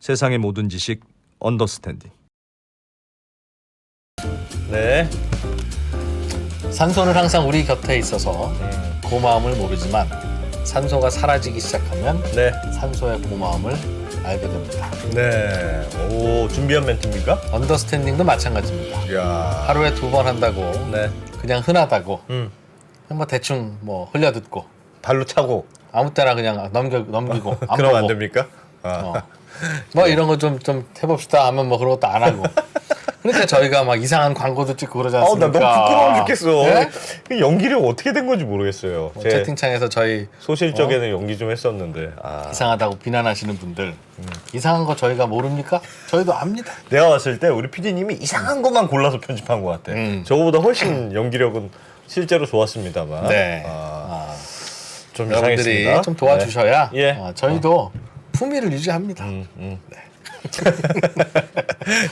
세상의 모든 지식 언더스탠딩. 네. 산소는 항상 우리 곁에 있어서 고마움을 모르지만 산소가 사라지기 시작하면 네. 산소의 고마움을 알게 됩니다. 네. 오, 준비한 멘트입니까? 언더스탠딩도 마찬가지입니다. 이야. 하루에 2번 한다고 네. 그냥 흔하다고 그냥 뭐 대충 뭐 흘려듣고 발로 차고. 아무 때나 그냥 넘기고 안 그러면 안 보고 됩니까? 뭐 이런 거 좀 해봅시다 하면 뭐 그런 것도 안 하고 그러니까 저희가 막 이상한 광고도 찍고 그러지 나 않습니까? 너무 부끄러워 죽겠어. 네? 그 연기력 어떻게 된 건지 모르겠어요. 제 채팅창에서 저희 소실적에는 연기 좀 했었는데. 이상하다고 비난하시는 분들 이상한 거 저희가 모릅니까? 저희도 압니다. 내가 봤을 때 우리 PD님이 이상한 것만 골라서 편집한 것 같아. 저거보다 훨씬 연기력은 실제로 좋았습니다.만. 네. 좀 여러분들이 이상했습니다. 좀 도와주셔야 네. 예. 저희도 품위를 유지합니다.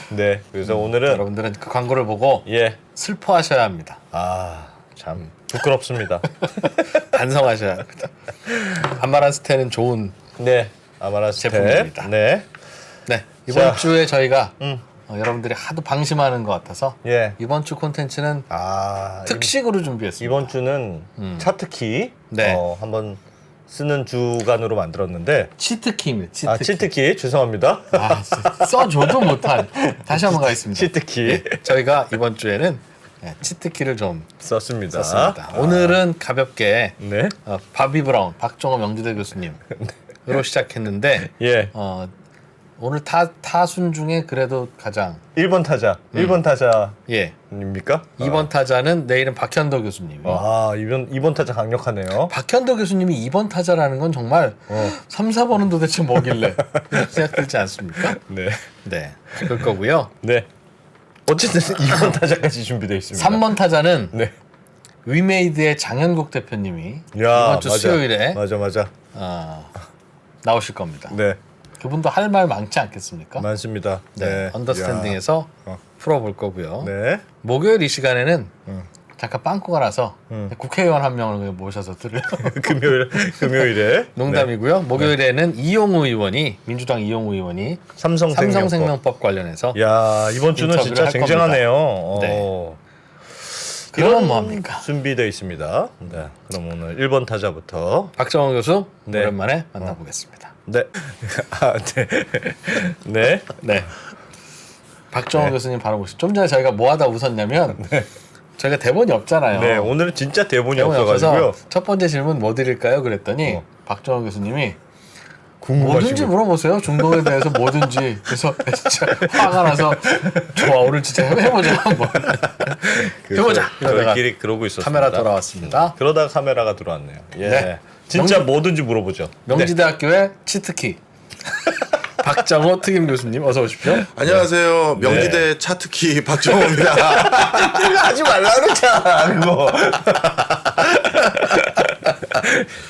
네. 그래서 오늘은 여러분들은 그 광고를 보고 예. 슬퍼하셔야 합니다. 참 부끄럽습니다. 반성하셔야 합니다. 아마란스테는 좋은 네. 아마란스테. 제품입니다. 네. 네 이번 자. 주에 저희가 여러분들이 하도 방심하는 것 같아서 예. 이번 주 콘텐츠는 특식으로 준비했습니다. 이번 주는 차트키 네. 한번 쓰는 주간으로 만들었는데 치트키입니다. 치트키. 치트키 죄송합니다. 써줘도 못한. 다시 한번 가겠습니다. 치트키 저희가 이번 주에는 치트키를 좀 썼습니다. 오늘은 가볍게 네. 바비 브라운, 박종호 명지대 교수님으로 시작했는데 예. 오늘 타순 중에 그래도 가장 1번 타자. 1번 타자입니까? 예 2번 타자는 내일은 박현도 교수님이. 2번 타자 강력하네요. 박현도 교수님이 2번 타자라는 건 정말 3, 4번은 도대체 뭐길래 생각 들지 않습니까? 네. 네, 그럴 거고요. 네. 어쨌든 2번 타자까지 준비되어 있습니다. 3번 타자는 네. 위메이드의 장현국 대표님이 야, 이번 주 수요일에 맞아. 나오실 겁니다. 네. 그분도 할 말 많지 않겠습니까? 많습니다. 네, 언더스탠딩에서 풀어볼 거고요. 네. 목요일 이 시간에는 잠깐 빵꾸가 나서 국회의원 한 명을 모셔서 들을 금요일에 농담이고요. 목요일에는 이용우 의원이 민주당 이용우 의원이 삼성생명법 관련해서 야, 이번 주는 인터뷰를 진짜 할 쟁쟁하네요. 네. 그러면 뭐합니까? 준비되어 있습니다. 네. 그럼 오늘 1번 타자부터 박정원 교수 네. 오랜만에 만나보겠습니다. 네. 네. 네. 박정원 교수님 바로 모시죠. 좀 전에 저희가 뭐 하다 웃었냐면 저희가 대본이 없잖아요. 네, 오늘은 진짜 대본이 대본이 없어가지고요. 없어서 첫 번째 질문 뭐 드릴까요? 그랬더니 박정원 교수님이 궁금하시고. 뭐든지 물어보세요. 중동에 대해서 뭐든지. 그래서 진짜 화가 나서 좋아 오늘 진짜 해보자. 뭐. 해보자. 저희끼리 그러고 있었습니다. 카메라 돌아왔습니다. 그러다가 카메라가 들어왔네요. 예. 네. 진짜 뭐든지 물어보죠. 명지대학교의 치트키 박정호 특임 교수님 어서 오십시오. 안녕하세요. 명지대 차트키 박정호입니다. 이거 하지 말라 그랬잖아. 그거.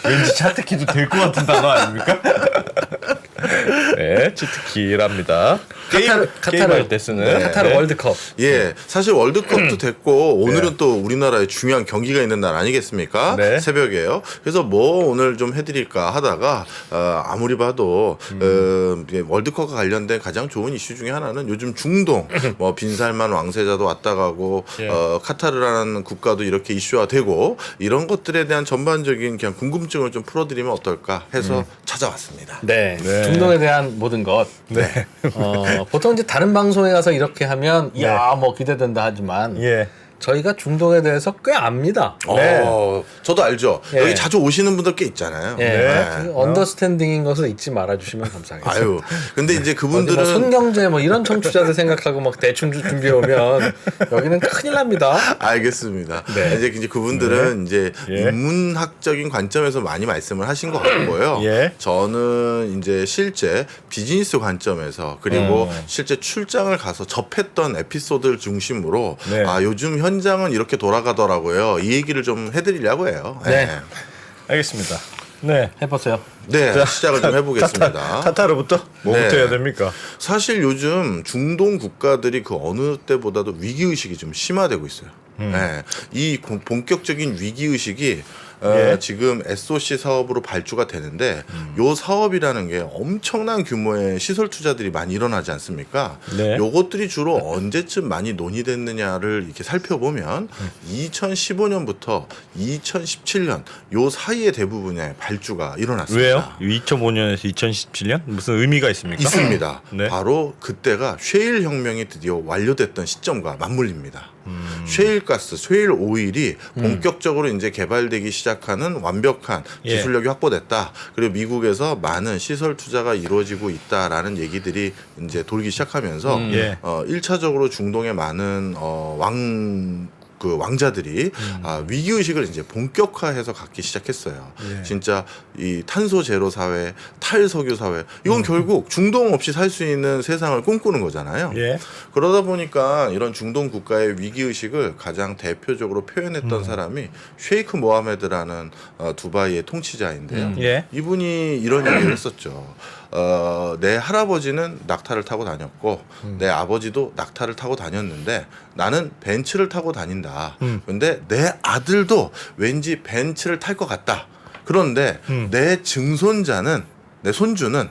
왠지 차트키도 될 것 같은 단어 아닙니까? 네, 치트키랍니다. 게임할 때 쓰는 카타르 월드컵. 예, 사실 월드컵도 됐고 오늘은 또 우리나라에 중요한 경기가 있는 날 아니겠습니까? 네. 새벽에요. 그래서 뭐 오늘 좀 해드릴까 하다가 아무리 봐도 월드컵과 관련된 가장 좋은 이슈 중에 하나는 요즘 중동 뭐 빈살만 왕세자도 왔다 가고 예. 카타르라는 국가도 이렇게 이슈화되고 이런 것들에 대한 전반적인 그냥 궁금증을 좀 풀어드리면 어떨까 해서 찾아왔습니다. 네. 네. 중동에 대한 모든 것. 네. 보통 이제 다른 방송에 가서 이렇게 하면 야 뭐 기대된다 하지만 예. 저희가 중동에 대해서 꽤 압니다. 네. 저도 알죠. 예. 여기 자주 오시는 분들 꽤 있잖아요. 예. 네. 그 언더스탠딩인 것을 잊지 말아주시면 감사하겠습니다. 아유, 근데 이제 어디 그분들은 뭐 손경제 뭐 이런 청취자들 생각하고 막 대충 준비해 오면 여기는 큰일 납니다. 알겠습니다. 네. 이제 그분들은 이제 예. 인문학적인 관점에서 많이 말씀을 하신 것 같고요. 예. 저는 이제 실제 비즈니스 관점에서 그리고 실제 출장을 가서 접했던 에피소드를 중심으로 네. 요즘 현장은 이렇게 돌아가더라고요. 이 얘기를 좀 해드리려고 해요. 네. 알겠습니다. 네. 해보세요. 네, 시작을 좀 해보겠습니다. 타타르부터 뭐부터 네. 해야 됩니까? 사실 요즘 중동 국가들이 그 어느 때보다도 위기의식이 좀 심화되고 있어요. 네, 이 본격적인 위기의식이 예. 지금 SOC 사업으로 발주가 되는데 요 사업이라는 게 엄청난 규모의 시설 투자들이 많이 일어나지 않습니까? 네. 요것들이 주로 언제쯤 많이 논의됐느냐를 이렇게 살펴보면 2015년부터 2017년 요 사이에 대부분의 발주가 일어났습니다. 왜요? 2005년에서 2017년 무슨 의미가 있습니까? 있습니다. 네. 바로 그때가 쉐일 혁명이 드디어 완료됐던 시점과 맞물립니다. 쉐일가스, 쉐일 오일이 본격적으로 이제 개발되기 시작하는 완벽한 예. 기술력이 확보됐다. 그리고 미국에서 많은 시설 투자가 이루어지고 있다라는 얘기들이 이제 돌기 시작하면서 예. 1차적으로 중동의 많은 왕자들이 위기 의식을 이제 본격화해서 갖기 시작했어요. 예. 진짜 이 탄소 제로 사회, 탈석유 사회 이건 결국 중동 없이 살 수 있는 세상을 꿈꾸는 거잖아요. 예. 그러다 보니까 이런 중동 국가의 위기 의식을 가장 대표적으로 표현했던 사람이 쉐이크 모하메드라는 두바이의 통치자인데요. 예. 이분이 이런 얘기를 했었죠. 내 할아버지는 낙타를 타고 다녔고 내 아버지도 낙타를 타고 다녔는데 나는 벤츠를 타고 다닌다. 근데 내 아들도 왠지 벤츠를 탈 것 같다. 그런데 내 증손자는 내 손주는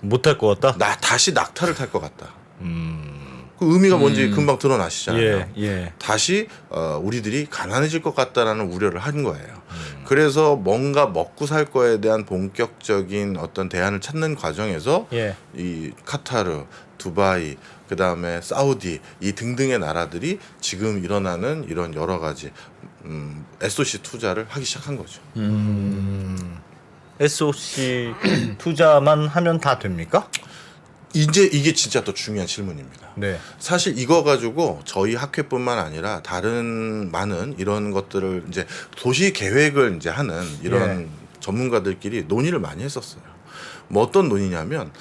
못할 것 같다. 다시 낙타를 탈 것 같다. 그 의미가 뭔지 금방 드러나시잖아요. 예. 예. 다시 우리들이 가난해질 것 같다라는 우려를 한 거예요. 그래서 뭔가 먹고 살 거에 대한 본격적인 어떤 대안을 찾는 과정에서 예. 이 카타르, 두바이, 그 다음에 사우디 이 등등의 나라들이 지금 일어나는 이런 여러 가지 SOC 투자를 하기 시작한 거죠. SOC 투자만 하면 다 됩니까? 이제 이게 진짜 또 중요한 질문입니다. 네. 사실 이거 가지고 저희 학회뿐만 아니라 다른 많은 이런 것들을 이제 도시 계획을 이제 하는 이런 전문가들끼리 논의를 많이 했었어요. 뭐 어떤 논의냐면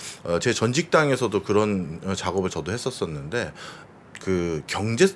제 전 직장에서도 그런 작업을 저도 했었었는데 그 경제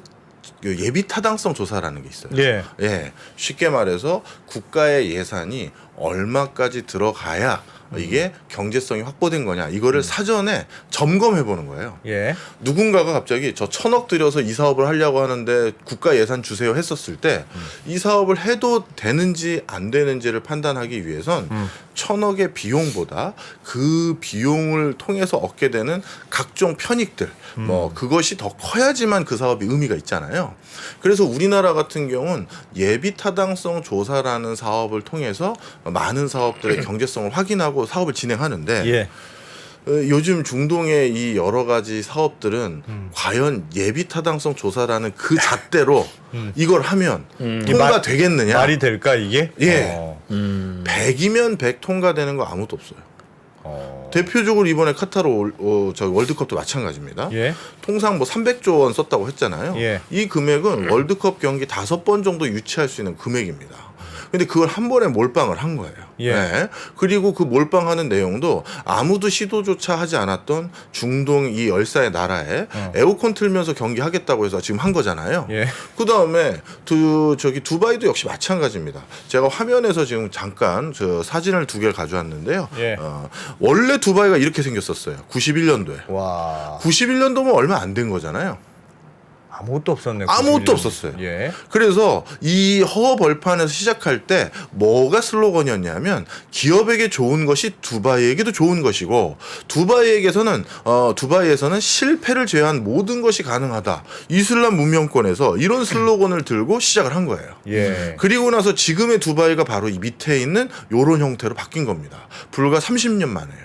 예비 타당성 조사라는 게 있어요. 예. 예. 쉽게 말해서 국가의 예산이 얼마까지 들어가야 이게 경제성이 확보된 거냐 이거를 사전에 점검해 보는 거예요. 예. 누군가가 갑자기 저 1,000억 들여서 이 사업을 하려고 하는데 국가 예산 주세요 했었을 때 이 사업을 해도 되는지 안 되는지를 판단하기 위해선 1,000억의 비용보다 그 비용을 통해서 얻게 되는 각종 편익들 뭐 그것이 더 커야지만 그 사업이 의미가 있잖아요. 그래서 우리나라 같은 경우는 예비 타당성 조사라는 사업을 통해서 많은 사업들의 경제성을 확인하고 사업을 진행하는데 예. 요즘 중동의 이 여러 가지 사업들은 과연 예비 타당성 조사라는 그 잣대로 이걸 하면 통과되겠느냐? 말이 될까 이게? 예. 100이면 100 통과되는 거 아무도 없어요. 대표적으로 이번에 카타르 월드컵도 마찬가지입니다. 예. 통상 뭐 300조 원 썼다고 했잖아요. 예. 이 금액은 월드컵 경기 5번 정도 유치할 수 있는 금액입니다. 근데 그걸 한 번에 몰빵을 한 거예요. 예. 네. 그리고 그 몰빵하는 내용도 아무도 시도조차 하지 않았던 중동 이 열사의 나라에 에어컨 틀면서 경기하겠다고 해서 지금 한 거잖아요. 예. 그 다음에 두바이도 역시 마찬가지입니다. 제가 화면에서 지금 잠깐 저 사진을 2개를 가져왔는데요. 예. 원래 두바이가 이렇게 생겼었어요. 91년도에. 와. 91년도면 얼마 안 된 거잖아요. 아무것도 없었네. 아무것도 없었어요. 예. 그래서 이 허벌판에서 시작할 때 뭐가 슬로건이었냐면 기업에게 좋은 것이 두바이에게도 좋은 것이고 두바이에서는 실패를 제외한 모든 것이 가능하다. 이슬람 문명권에서 이런 슬로건을 들고 시작을 한 거예요. 예. 그리고 나서 지금의 두바이가 바로 이 밑에 있는 요런 형태로 바뀐 겁니다. 불과 30년 만에요.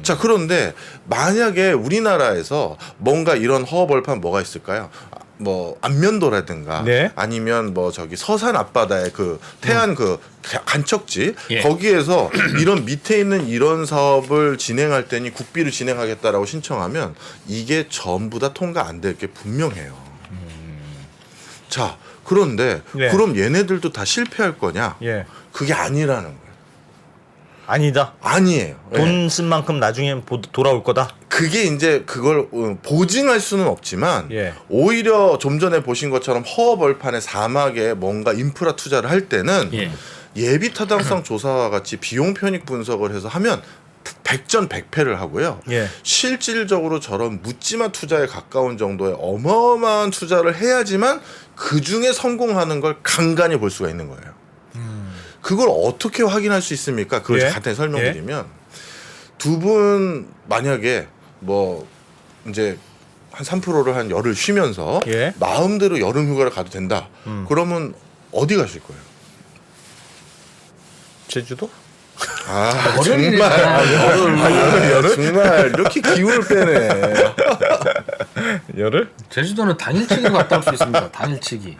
자, 그런데 만약에 우리나라에서 뭔가 이런 허벌판 뭐가 있을까요? 뭐 안면도라든가 네. 아니면 뭐 저기 서산 앞바다의 그 태안 그 간척지 예. 거기에서 이런 밑에 있는 이런 사업을 진행할 때니 국비를 진행하겠다라고 신청하면 이게 전부 다 통과 안 될 게 분명해요. 자, 그런데 네. 그럼 얘네들도 다 실패할 거냐? 예. 그게 아니라는 거예요. 아니다. 아니에요. 예. 돈 쓴 만큼 나중엔 돌아올 거다. 그게 이제 그걸 보증할 수는 없지만 예. 오히려 좀 전에 보신 것처럼 허벌판의 사막에 뭔가 인프라 투자를 할 때는 예. 예비 타당성 조사와 같이 비용 편익 분석을 해서 하면 백전백패를 하고요. 예. 실질적으로 저런 묻지마 투자에 가까운 정도의 어마어마한 투자를 해야지만 그 중에 성공하는 걸 간간히 볼 수가 있는 거예요. 그걸 어떻게 확인할 수 있습니까? 그걸 예. 간단히 설명드리면 두 분 만약에 뭐 이제 한 3%를 한 열흘 쉬면서 예. 마음대로 여름 휴가를 가도 된다. 그러면 어디 가실 거예요? 제주도? 아 열흘이니까. 정말 이렇게 기운을 빼네. 열흘? 제주도는 당일치기로 갔다 올 수 있습니다. 당일치기.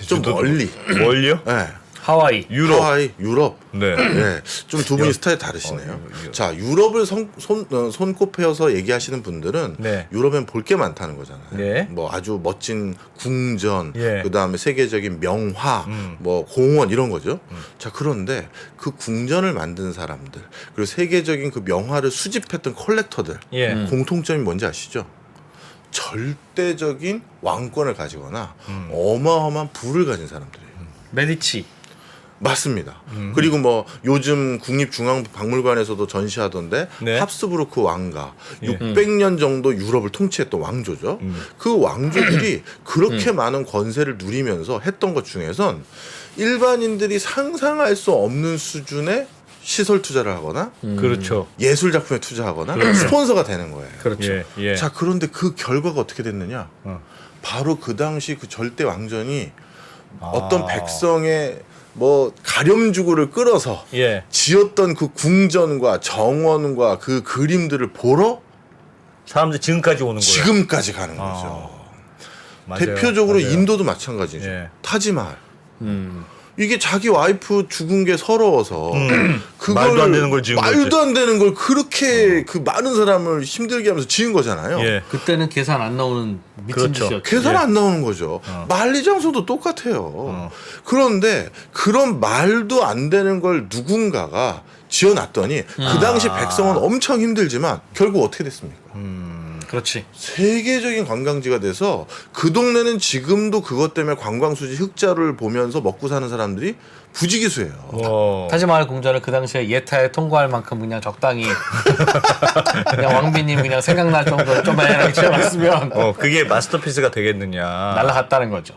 좀 멀리. 멀리요? 네. 하와이. 유럽. 하와이, 유럽. 네. 네, 좀 두 분이 스타일 다르시네요. 자, 유럽을 손꼽혀서 얘기하시는 분들은 네. 유럽엔 볼 게 많다는 거잖아요. 네. 뭐 아주 멋진 궁전, 예. 그 다음에 세계적인 명화, 뭐 공원 이런 거죠. 자, 그런데 그 궁전을 만든 사람들, 그리고 세계적인 그 명화를 수집했던 컬렉터들, 예. 공통점이 뭔지 아시죠? 절대적인 왕권을 가지거나 어마어마한 부를 가진 사람들이에요. 메디치. 맞습니다. 그리고 뭐 요즘 국립중앙박물관에서도 전시하던데 네. 합스부르크 왕가 예. 600년 정도 유럽을 통치했던 왕조죠. 그 왕조들이 그렇게 많은 권세를 누리면서 했던 것 중에선 일반인들이 상상할 수 없는 수준의 시설 투자를 하거나 그렇죠. 예술 작품에 투자하거나 스폰서가 되는 거예요. 그렇죠. 예. 예. 자, 그런데 그 결과가 어떻게 됐느냐? 어. 바로 그 당시 그 절대 왕전이 어떤 백성의 뭐 가렴주구를 끌어서 예. 지었던 그 궁전과 정원과 그 그림들을 보러 사람들 지금까지 오는 거예요. 지금까지 가는 거죠. 맞아요. 대표적으로 맞아요. 인도도 마찬가지죠. 예. 타지마할. 음. 이게 자기 와이프 죽은 게 서러워서 그걸 말도 안 되는 걸 지은 말도 거지. 안 되는 걸 그렇게 그 많은 사람을 힘들게 하면서 지은 거잖아요. 예. 그때는 계산 안 나오는 미친 그렇죠. 짓이었죠. 계산 예. 안 나오는 거죠. 만리장소도 똑같아요. 그런데 그런 말도 안 되는 걸 누군가가 지어놨더니 그 당시 백성은 엄청 힘들지만 결국 어떻게 됐습니까? 그렇지. 세계적인 관광지가 돼서 그 동네는 지금도 그것 때문에 관광수지 흑자를 보면서 먹고 사는 사람들이 부지기수예요. 어. 타지마할 궁전을 그 당시에 예타에 통과할 만큼 그냥 적당히 그냥 왕비님 그냥 생각날 정도로 좀 애랑 지어놨으면 그게 마스터피스가 되겠느냐. 날라갔다는 거죠.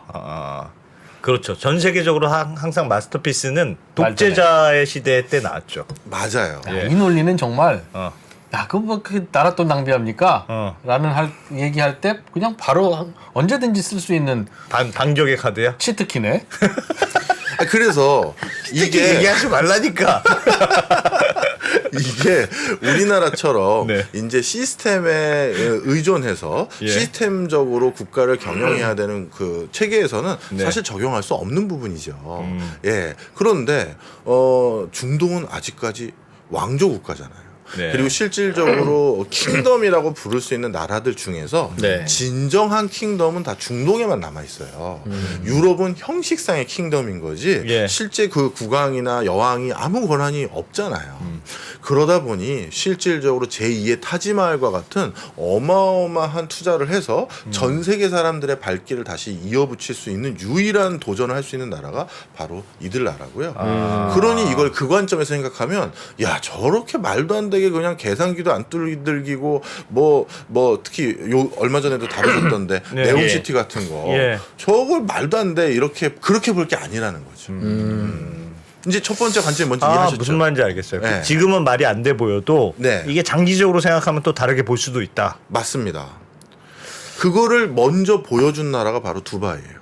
그렇죠. 전 세계적으로 항상 마스터피스는 독재자의 시대 때 나왔죠. 맞아요. 야, 예. 이 논리는 정말 어. 야, 그거 뭐 그 나라 돈 낭비합니까? 라는 얘기할 때 그냥 바로 언제든지 쓸 수 있는 반격의 카드야? 치트키네. 그래서 이게 얘기하지 말라니까. 이게 우리나라처럼 네. 이제 시스템에 의존해서 예. 시스템적으로 국가를 경영해야 되는 그 체계에서는 네. 사실 적용할 수 없는 부분이죠. 예. 그런데 중동은 아직까지 왕조 국가잖아요. 네. 그리고 실질적으로 킹덤이라고 부를 수 있는 나라들 중에서 네. 진정한 킹덤은 다 중동에만 남아 있어요. 유럽은 형식상의 킹덤인 거지 예. 실제 그 국왕이나 여왕이 아무 권한이 없잖아요. 그러다 보니 실질적으로 제2의 타지마할과 같은 어마어마한 투자를 해서 전 세계 사람들의 발길을 다시 이어붙일 수 있는 유일한 도전을 할 수 있는 나라가 바로 이들 나라고요. 그러니 이걸 그 관점에서 생각하면 야, 저렇게 말도 안 되게 그냥 계산기도 안 뚫들기고 뭐 특히 얼마 전에도 다루셨던데 네. 네옴시티 같은 거 예. 저걸 말도 안 돼 이렇게 그렇게 볼 게 아니라는 거죠. 이제 첫 번째 관점이 뭔지 이해하셨죠? 무슨 말인지 알겠어요. 네. 지금은 말이 안 돼 보여도 네. 이게 장기적으로 생각하면 또 다르게 볼 수도 있다. 맞습니다. 그거를 먼저 보여준 나라가 바로 두바이예요.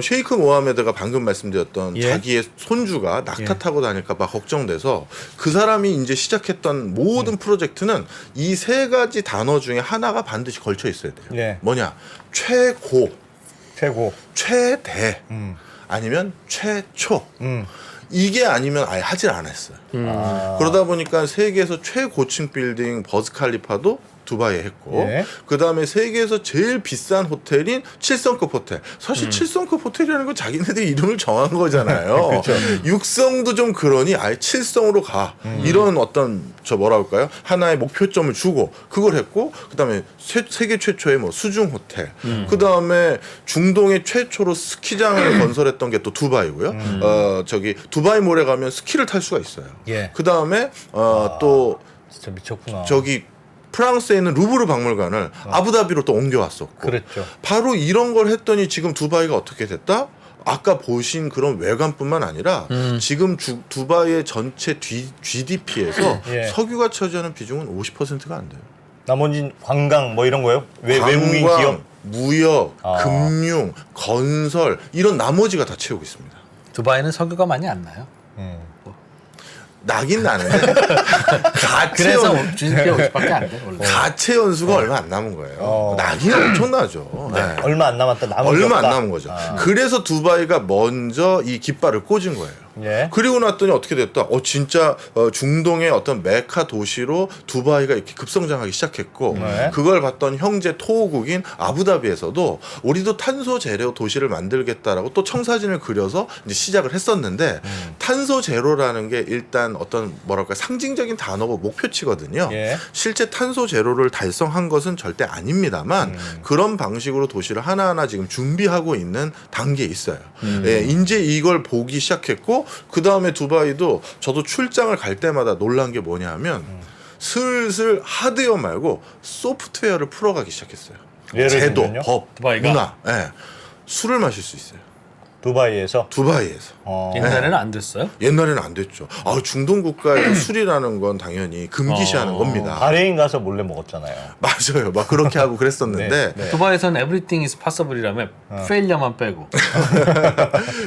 셰이크 모하메드가 방금 말씀드렸던 예. 자기의 손주가 낙타 타고 다닐까 봐 걱정돼서 그 사람이 이제 시작했던 모든 프로젝트는 이 세 가지 단어 중에 하나가 반드시 걸쳐 있어야 돼요. 예. 뭐냐? 최고, 최고. 최대, 아니면 최초. 이게 아니면 아예 하질 않았어요. 그러다 보니까 세계에서 최고층 빌딩 버즈 칼리파도 두바이에 했고 예. 그다음에 세계에서 제일 비싼 호텔인 7성급 호텔. 사실 7성급 호텔이라는 건 자기네들이 이름을 정한 거잖아요. 6성도 좀 그러니 아예 7성으로 가. 이런 어떤 뭐라 할까요? 하나의 목표점을 주고 그걸 했고 그다음에 세계 최초의 뭐 수중 호텔. 그다음에 중동의 최초로 스키장을 건설했던 게 또 두바이고요. 저기 두바이 몰에 가면 스키를 탈 수가 있어요. 예. 그다음에 또 진짜 미쳤구나. 저기 프랑스에 있는 루브르 박물관을 아부다비로 또 옮겨왔었고 그랬죠. 바로 이런 걸 했더니 지금 두바이가 어떻게 됐다? 아까 보신 그런 외관뿐만 아니라 지금 두바이의 전체 GDP에서 예. 석유가 차지하는 비중은 50%가 안 돼요. 나머지 관광 뭐 이런 거요? 외국인 관광, 기업? 무역, 아. 금융, 건설 이런 나머지가 다 채우고 있습니다. 두바이는 석유가 많이 안 나요. 나긴 나는데 그래서 GDP 50밖에 안 돼. 원래. 가채 연수가 얼마 안 남은 거예요. 나긴 엄청나죠. 네. 얼마 안 남았다. 남은 게 얼마 안 없다. 남은 거죠. 그래서 두바이가 먼저 이 깃발을 꽂은 거예요. 예. 그리고 났더니 어떻게 됐다? 진짜 중동의 어떤 메카 도시로 두바이가 이렇게 급성장하기 시작했고 네. 그걸 봤던 형제 토호국인 아부다비에서도 우리도 탄소 제로 도시를 만들겠다라고 또 청사진을 그려서 이제 시작을 했었는데 탄소 제로라는 게 일단 어떤 뭐랄까 상징적인 단어고 목표치거든요. 예. 실제 탄소 제로를 달성한 것은 절대 아닙니다만 그런 방식으로 도시를 하나하나 지금 준비하고 있는 단계에 있어요. 예, 이제 이걸 보기 시작했고 그 다음에 두바이도 저도 출장을 갈 때마다 놀란 게 뭐냐면 슬슬 하드웨어 말고 소프트웨어를 풀어가기 시작했어요. 예를 제도, 들면요? 법, 두바이가? 문화. 예. 술을 마실 수 있어요. 두바이에서. 두바이에서. 옛날에는 안 됐어요? 옛날에는 안 됐죠. 중동 국가에서 술이라는 건 당연히 금기시하는 겁니다. 바레인 가서 몰래 먹었잖아요. 맞아요. 막 그렇게 하고 그랬었는데 네. 두바이에서는 everything is possible이라며 페일리어만 빼고.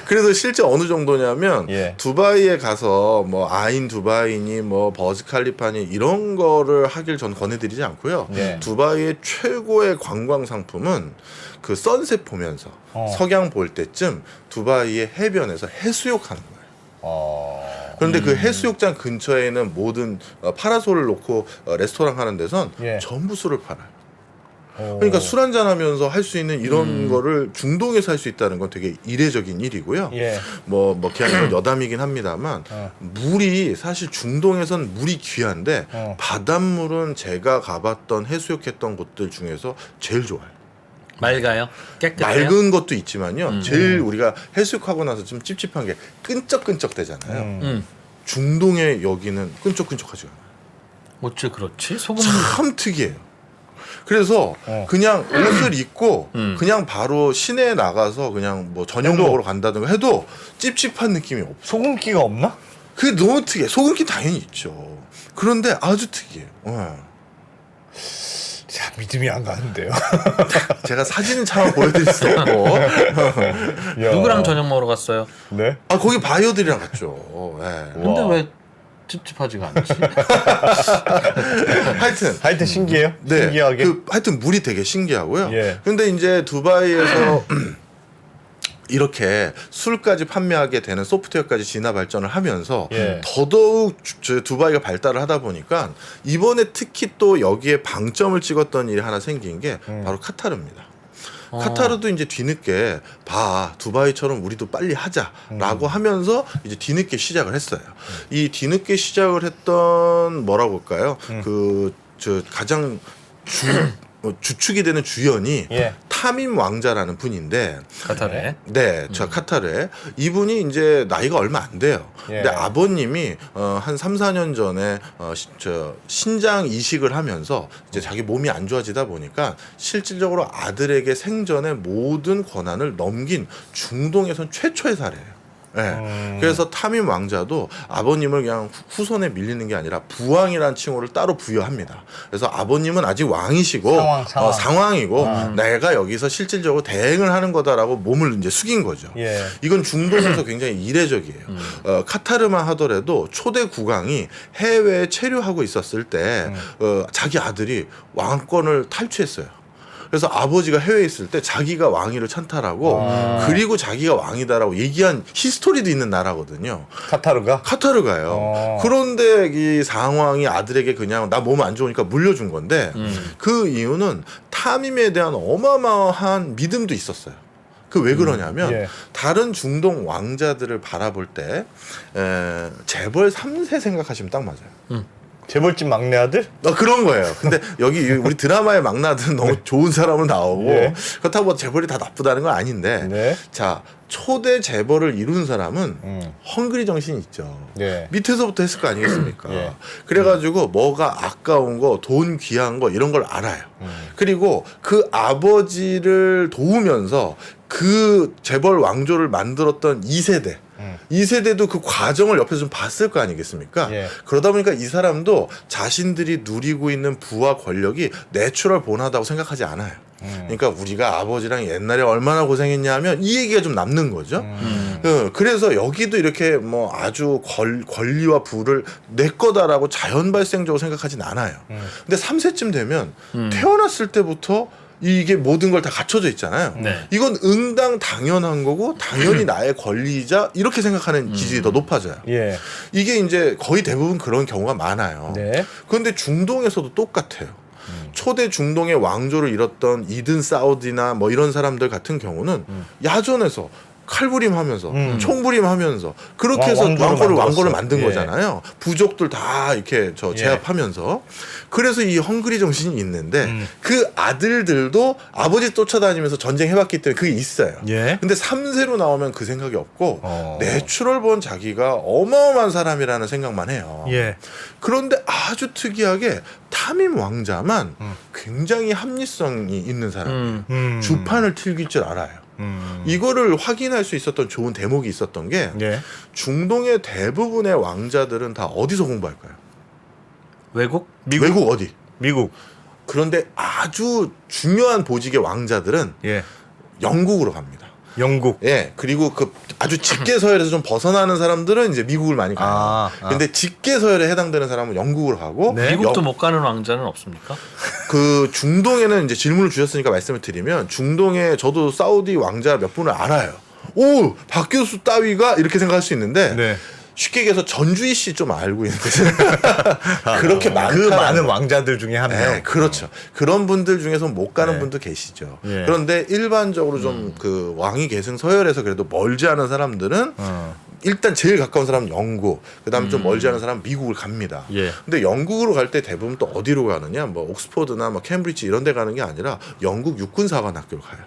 그래서 실제 어느 정도냐면 예. 두바이에 가서 뭐 아인 두바이니 뭐 버즈 칼리파니 이런 거를 하길 전 권해드리지 않고요. 예. 두바이의 최고의 관광 상품은 그 선셋 보면서 석양 볼 때쯤 두바이의 해변에서 해수욕하는 거예요. 그런데 그 해수욕장 근처에는 모든 파라솔을 놓고 레스토랑 하는 데선 예. 전부 술을 팔아요. 그러니까 술 한잔 하면서 할 수 있는 이런 거를 중동에서 할 수 있다는 건 되게 이례적인 일이고요. 예. 뭐 그냥 여담이긴 합니다만 물이 사실 중동에선 물이 귀한데 바닷물은 제가 가봤던 해수욕했던 곳들 중에서 제일 좋아요. 맑아요? 깨끗해요? 맑은 것도 있지만요. 제일 우리가 해수욕하고 나서 좀 찝찝한 게 끈적끈적 되잖아요. 중동의 여기는 끈적끈적하지 않아요. 어찌 그렇지? 소금 참 특이해요. 그래서 그냥 옷을 입고 그냥 바로 시내에 나가서 그냥 뭐 저녁 해도. 먹으러 간다든가 해도 찝찝한 느낌이 없어. 소금기가 없나? 그게 너무 특이해. 소금기 당연히 있죠. 그런데 아주 특이해요. 자, 믿음이 안 가는데요. 제가 사진은 참 보여드릴 수 없고. 야. 누구랑 저녁 먹으러 갔어요? 네. 거기 바이어들이랑 갔죠. 예. 근데 와. 왜 찝찝하지가 않지? 하여튼 신기해요? 네, 신기하게. 하여튼 물이 되게 신기하고요. 예. 근데 이제 두바이에서 이렇게 술까지 판매하게 되는 소프트웨어까지 진화 발전을 하면서 예. 더더욱 두바이가 발달을 하다 보니까 이번에 특히 또 여기에 방점을 찍었던 일이 하나 생긴 게 바로 카타르입니다. 카타르도 이제 뒤늦게 두바이처럼 우리도 빨리 하자라고 하면서 이제 뒤늦게 시작을 했어요. 이 뒤늦게 시작을 했던 뭐라고 할까요? 가장 주축이 되는 주연이 예. 타밈 왕자라는 분인데 카타르에? 네, 저 카타르에 이분이 이제 나이가 얼마 안 돼요. 예. 근데 아버님이 한 3, 4년 전에 신장 이식을 하면서 이제 자기 몸이 안 좋아지다 보니까 실질적으로 아들에게 생전의 모든 권한을 넘긴 중동에선 최초의 사례예요. 네. 그래서 타밈 왕자도 아버님을 그냥 후손에 밀리는 게 아니라 부왕이라는 칭호를 따로 부여합니다. 그래서 아버님은 아직 왕이시고 상왕이고 내가 여기서 실질적으로 대행을 하는 거다라고 몸을 이제 숙인 거죠. 예. 이건 중동에서 굉장히 이례적이에요. 카타르만 하더라도 초대 국왕이 해외에 체류하고 있었을 때 자기 아들이 왕권을 탈취했어요. 그래서 아버지가 해외에 있을 때 자기가 왕위를 찬탈하고 그리고 자기가 왕이다라고 얘기한 히스토리도 있는 나라거든요. 카타르가요. 그런데 이 상왕이 아들에게 그냥 나 몸 안 좋으니까 물려준 건데 그 이유는 타밈에 대한 어마어마한 믿음도 있었어요. 그 왜 그러냐면 예. 다른 중동 왕자들을 바라볼 때 재벌 3세 생각하시면 딱 맞아요. 재벌집 막내 아들? 그런 거예요. 근데 여기 우리 드라마의 막내 아들은 너무 좋은 사람으로 나오고 예. 그렇다고 뭐 재벌이 다 나쁘다는 건 아닌데 네. 자 초대 재벌을 이룬 사람은 헝그리 정신이 있죠. 네. 밑에서부터 했을 거 아니겠습니까? 예. 그래가지고 뭐가 아까운 거, 돈 귀한 거 이런 걸 알아요. 그리고 그 아버지를 도우면서 그 재벌 왕조를 만들었던 2세대. 2세대도 그 과정을 옆에서 좀 봤을 거 아니겠습니까? 예. 그러다 보니까 이 사람도 자신들이 누리고 있는 부와 권력이 내추럴 본하다고 생각하지 않아요. 그러니까 우리가 아버지랑 옛날에 얼마나 고생했냐 하면 이 얘기가 좀 남는 거죠. 그래서 여기도 이렇게 뭐 아주 권리와 부를 내 거다라고 자연 발생적으로 생각하진 않아요. 근데 3세쯤 되면 태어났을 때부터 이게 모든 걸 다 갖춰져 있잖아요. 네. 이건 응당 당연한 거고 당연히 나의 권리이자 이렇게 생각하는 기질이 더 높아져요. 예. 이게 이제 거의 대부분 그런 경우가 많아요. 네. 그런데 중동에서도 똑같아요. 초대 중동의 왕조를 이뤘던 이든 사우디나 뭐 이런 사람들 같은 경우는 야전에서 칼부림하면서 총부림하면서 그렇게 해서 왕고를 만든 예. 거잖아요. 부족들 다 이렇게 제압하면서 그래서 이 헝그리 정신이 있는데 그 아들들도 아버지 쫓아다니면서 전쟁해봤기 때문에 그게 있어요. 예. 근데 3세로 나오면 그 생각이 없고 내추럴 본 자기가 어마어마한 사람이라는 생각만 해요. 예. 그런데 아주 특이하게 타밈 왕자만 굉장히 합리성이 있는 사람이에요. 주판을 튕길 줄 알아요. 이거를 확인할 수 있었던 좋은 대목이 있었던 게 예. 중동의 대부분의 왕자들은 다 어디서 공부할까요? 외국? 외국 어디? 미국. 그런데 아주 중요한 보직의 왕자들은 예. 영국으로 갑니다. 영국. 예, 그리고 그 아주 직계 서열에서 좀 벗어나는 사람들은 이제 미국을 많이 가요. 아. 근데 직계 서열에 해당되는 사람은 영국으로 가고 네. 미국도 못 가는 왕자는 없습니까? 그 중동에는 이제 질문을 주셨으니까 말씀을 드리면 중동에 저도 사우디 왕자 몇 분을 알아요. 오, 박 교수 따위가 이렇게 생각할 수 있는데 네. 쉽게 얘기해서 전주희 씨 좀 알고 있는데 그렇게 많은 그 많은 왕자들 중에 한 명. 네, 그렇죠. 그런 분들 중에서 못 가는 네. 분도 계시죠. 예. 그런데 일반적으로 좀 그 왕위 계승 서열에서 그래도 멀지 않은 사람들은 일단 제일 가까운 사람은 영국, 그다음에 좀 멀지 않은 사람은 미국을 갑니다. 예. 근데 영국으로 갈 때 대부분 또 어디로 가느냐? 뭐 옥스퍼드나 뭐 캠브리지 이런 데 가는 게 아니라 영국 육군사관학교를 가요.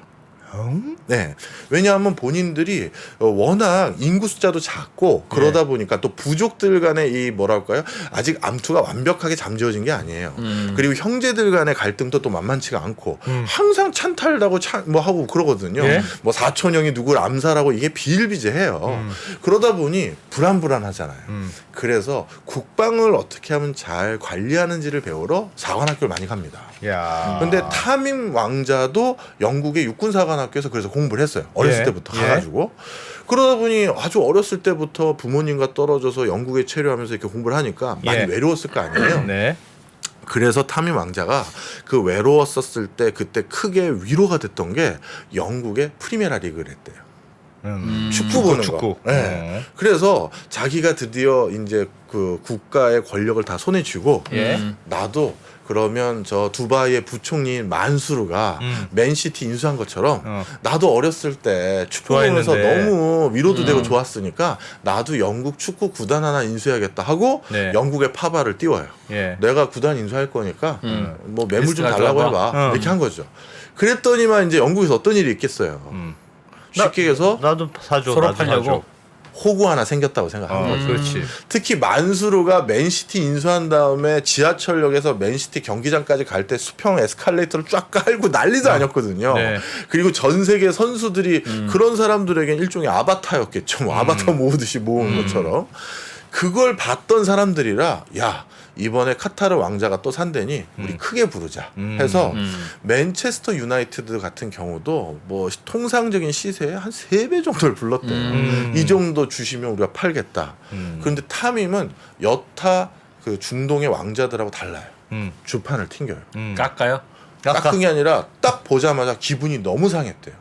네. 왜냐하면 본인들이 워낙 인구 숫자도 작고 그러다 보니까 또 부족들 간의 이 뭐랄까요? 아직 암투가 완벽하게 잠재워진 게 아니에요. 그리고 형제들 간의 갈등도 또 만만치가 않고 항상 찬탈하고 뭐 하고 그러거든요. 예? 뭐 사촌형이 누구를 암살하고 이게 비일비재해요. 그러다 보니 불안불안하잖아요. 그래서 국방을 어떻게 하면 잘 관리하는지를 배우러 사관학교를 많이 갑니다. 야. 근데 타밈 왕자도 영국의 육군사관학교에서 그래서 공부를 했어요. 어렸을 예. 때부터 예. 가가지고. 그러다 보니 아주 어렸을 때부터 부모님과 떨어져서 영국에 체류하면서 이렇게 공부를 하니까 많이 예. 외로웠을 거 아니에요. 네. 그래서 타밈 왕자가 그 외로웠었을 때 그때 크게 위로가 됐던 게 영국의 프리메라 리그를 했대요. 축구 보는 축구. 거. 네. 그래서 자기가 드디어 이제 그 국가의 권력을 다 손에 쥐고 예. 나도 그러면 저 두바이의 부총리인 만수르가 맨시티 인수한 것처럼 나도 어렸을 때 축구 보면서 좋아했는데. 너무 위로도 되고 좋았으니까 나도 영국 축구 구단 하나 인수해야겠다 하고 네. 영국의 파바를 띄워요. 예. 내가 구단 인수할 거니까 뭐 매물 좀 리스트 달라고 가져와봐. 해봐. 이렇게 한 거죠. 그랬더니만 이제 영국에서 어떤 일이 있겠어요. 쉽게 얘기해서 나도 사줘. 서로 나도 팔려고? 사줘. 호구 하나 생겼다고 생각하는 거죠. 그렇지. 특히 만수르가 맨시티 인수한 다음에 지하철역에서 맨시티 경기장까지 갈 때 수평 에스컬레이터를 쫙 깔고 난리도 아니었거든요. 네. 그리고 전 세계 선수들이 그런 사람들에겐 일종의 아바타였겠죠. 뭐 아바타 모으듯이 모은 것처럼. 그걸 봤던 사람들이라 야 이번에 카타르 왕자가 또 산대니 우리 크게 부르자 해서 맨체스터 유나이티드 같은 경우도 뭐 통상적인 시세의 한 3배 정도를 불렀대요. 이 정도 주시면 우리가 팔겠다. 그런데 타밈은 여타 그 중동의 왕자들하고 달라요. 주판을 튕겨요. 깎아요? 깎은 게 아니라 딱 보자마자 기분이 너무 상했대요.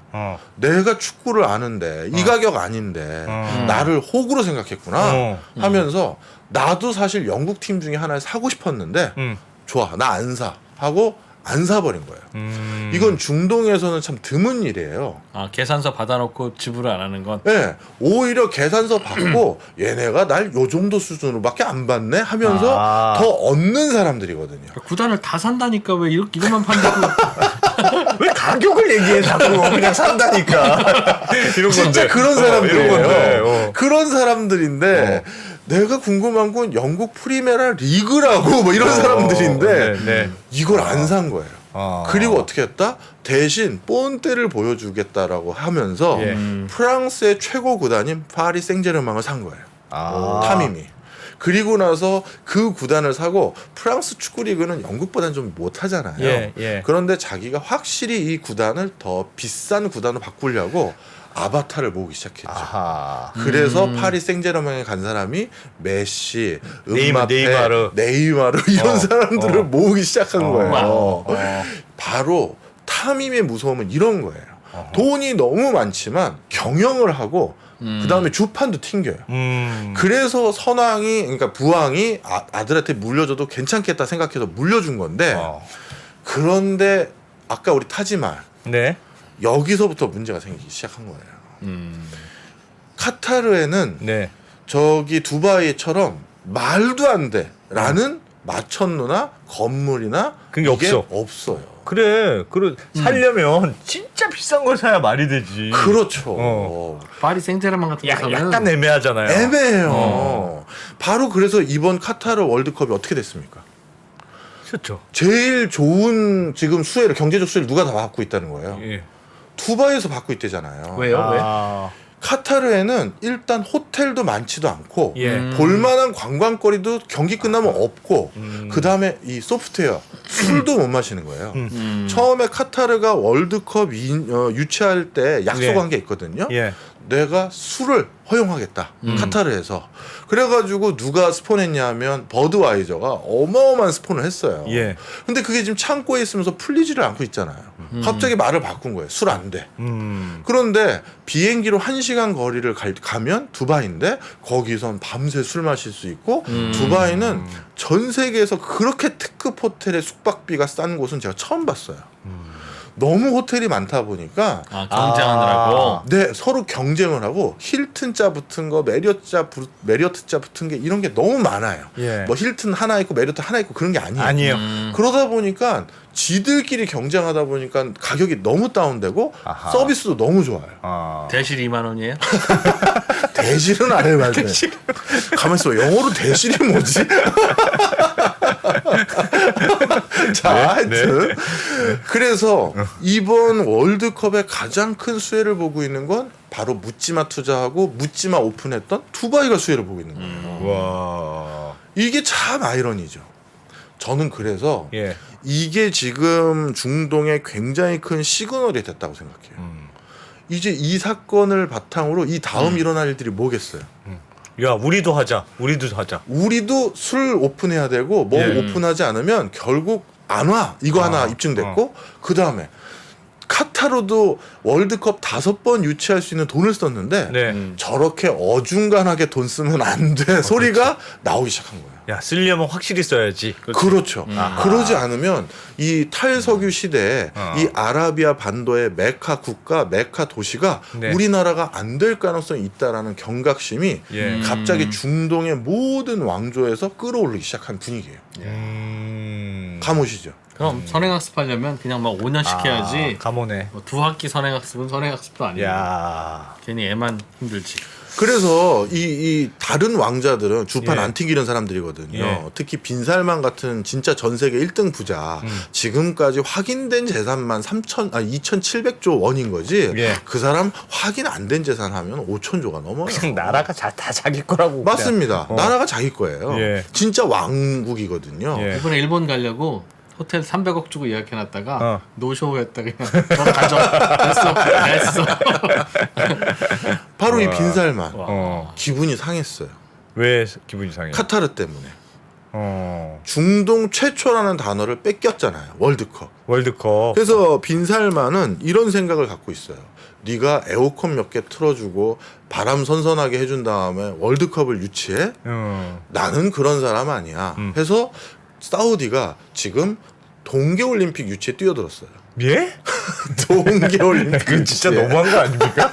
내가 축구를 아는데 이 가격 아닌데 나를 호구로 생각했구나 하면서 나도 사실 영국 팀 중에 하나를 사고 싶었는데 좋아 나 안 사 하고 안 사버린 거예요. 이건 중동에서는 참 드문 일이에요. 아 계산서 받아놓고 지불을 안 하는 건. 네, 오히려 계산서 받고 얘네가 날 요 정도 수준으로밖에 안 받네 하면서 더 얻는 사람들이거든요. 구단을 다 산다니까 왜 이것만 판다고. 왜 가격을 얘기해 자꾸 그냥 산다니까 이런 진짜 건데. 그런 사람들이에요. 이런 건데, 그런 사람들인데 내가 궁금한 건 영국 프리메라 리그라고 뭐 이런 사람들인데 네. 이걸 안 산 거예요. 아. 그리고 어떻게 했다? 대신 본때를 보여주겠다라고 하면서 예. 프랑스의 최고 구단인 파리 생제르맹을 산 거예요. 타밈이. 그리고 나서 그 구단을 사고 프랑스 축구리그는 영국보다는 좀 못하잖아요. 예. 그런데 자기가 확실히 이 구단을 더 비싼 구단으로 바꾸려고 아바타를 모으기 시작했죠. 아하. 그래서 파리 생제르맹에 간 사람이 메시, 네이마르. 네이마르 이런 사람들을 모으기 시작한 거예요. 와우. 바로 타밈의 무서움은 이런 거예요. 돈이 너무 많지만 경영을 하고 그 다음에 주판도 튕겨요. 그래서 선왕이 그러니까 부왕이 아들한테 물려줘도 괜찮겠다 생각해서 물려준 건데 그런데 아까 우리 타지말 네. 여기서부터 문제가 생기기 시작한 거예요. 카타르에는 네. 저기 두바이처럼 말도 안 돼라는 마천루나 건물이나 그게 이게 없어. 없어요. 그래. 살려면 진짜 비싼 걸 사야 말이 되지. 그렇죠. 파리 생제르맹 같은 데 가면 약간 애매하잖아요. 애매해요. 바로 그래서 이번 카타르 월드컵이 어떻게 됐습니까? 그렇죠. 제일 좋은 지금 수혜를 경제적 수혜를 누가 다 받고 있다는 거예요. 예. 두바이에서 받고 있대잖아요. 왜요? 왜? 카타르에는 일단 호텔도 많지도 않고 예. 볼만한 관광거리도 경기 끝나면 없고 그 다음에 이 소프트웨어 술도 못 마시는 거예요. 처음에 카타르가 월드컵 유치할 때 약속한 게 있거든요. 예. 내가 술을 허용하겠다. 카타르에서. 그래가지고 누가 스폰했냐면 버드와이저가 어마어마한 스폰을 했어요. 예. 근데 그게 지금 창고에 있으면서 풀리지를 않고 있잖아요. 갑자기 말을 바꾼 거예요. 술 안 돼. 그런데 비행기로 1시간 거리를 가면 두바이인데 거기선 밤새 술 마실 수 있고 두바이는 전 세계에서 그렇게 특급 호텔의 숙박비가 싼 곳은 제가 처음 봤어요. 너무 호텔이 많다 보니까 경쟁하느라고. 네, 서로 경쟁을 하고 힐튼자 붙은 거, 메리어트자 붙은 게 이런 게 너무 많아요. 예. 뭐 힐튼 하나 있고 메리어트 하나 있고 그런 게 아니에요. 아니에요. 그러다 보니까 지들끼리 경쟁하다 보니까 가격이 너무 다운되고 아하. 서비스도 너무 좋아요. 대실 2만 원이에요? 대실은 안 해봤네. 가만 있어. 영어로 대실이 뭐지? 자, 하여튼 그래서 이번 월드컵의 가장 큰 수혜를 보고 있는 건 바로 묻지마 투자하고 묻지마 오픈했던 두바이가 수혜를 보고 있는 거예요. 와. 이게 참 아이러니죠. 저는 그래서 예. 이게 지금 중동에 굉장히 큰 시그널이 됐다고 생각해요. 이제 이 사건을 바탕으로 이 다음 일어날 일들이 뭐겠어요? 야, 우리도 하자. 우리도 술 오픈해야 되고 뭐 예. 오픈하지 않으면 결국 안 와. 이거 하나 입증됐고 그 다음에 카타르도 월드컵 5번 유치할 수 있는 돈을 썼는데 네. 저렇게 어중간하게 돈 쓰면 안 돼 소리가 나오기 시작한 거예요. 야, 쓰려면 확실히 써야지. 그렇죠. 그러지 않으면 이 탈석유 시대에 이 아라비아 반도의 메카 국가, 메카 도시가 네. 우리나라가 안 될 가능성이 있다라는 경각심이 예. 갑자기 중동의 모든 왕조에서 끌어올리기 시작한 분위기예요. 감오시죠? 그럼 선행학습 하려면 그냥 막 5년씩 해야지. 감오네. 뭐 2학기 선행학습은 선행학습도 아니에요. 야. 괜히 애만 힘들지. 그래서 이 다른 왕자들은 주판 예. 안 튕기는 사람들이거든요. 예. 특히 빈살만 같은 진짜 전 세계 1등 부자. 지금까지 확인된 재산만 2,700조 원인 거지. 예. 그 사람 확인 안 된 재산 하면 5,000조가 넘어요. 그냥 나라가 다 자기 거라고. 맞습니다. 그냥. 나라가 자기 거예요. 예. 진짜 왕국이거든요. 예. 이번에 일본 가려고 호텔 300억 주고 예약해놨다가 노쇼 했다 그냥 너 가져. 됐어. 바로 이 빈살만 어. 기분이 상했어요. 왜 기분이 상해? 카타르 때문에. 어. 중동 최초라는 단어를 뺏겼잖아요. 월드컵. 월드컵. 그래서 빈살만은 이런 생각을 갖고 있어요. 네가 에어컨 몇 개 틀어주고 바람 선선하게 해준 다음에 월드컵을 유치해? 나는 그런 사람 아니야. 해서 사우디가 지금 동계올림픽 유치에 뛰어들었어요. 예? 동계올림픽 그 진짜 유치에. 너무한 거 아닙니까?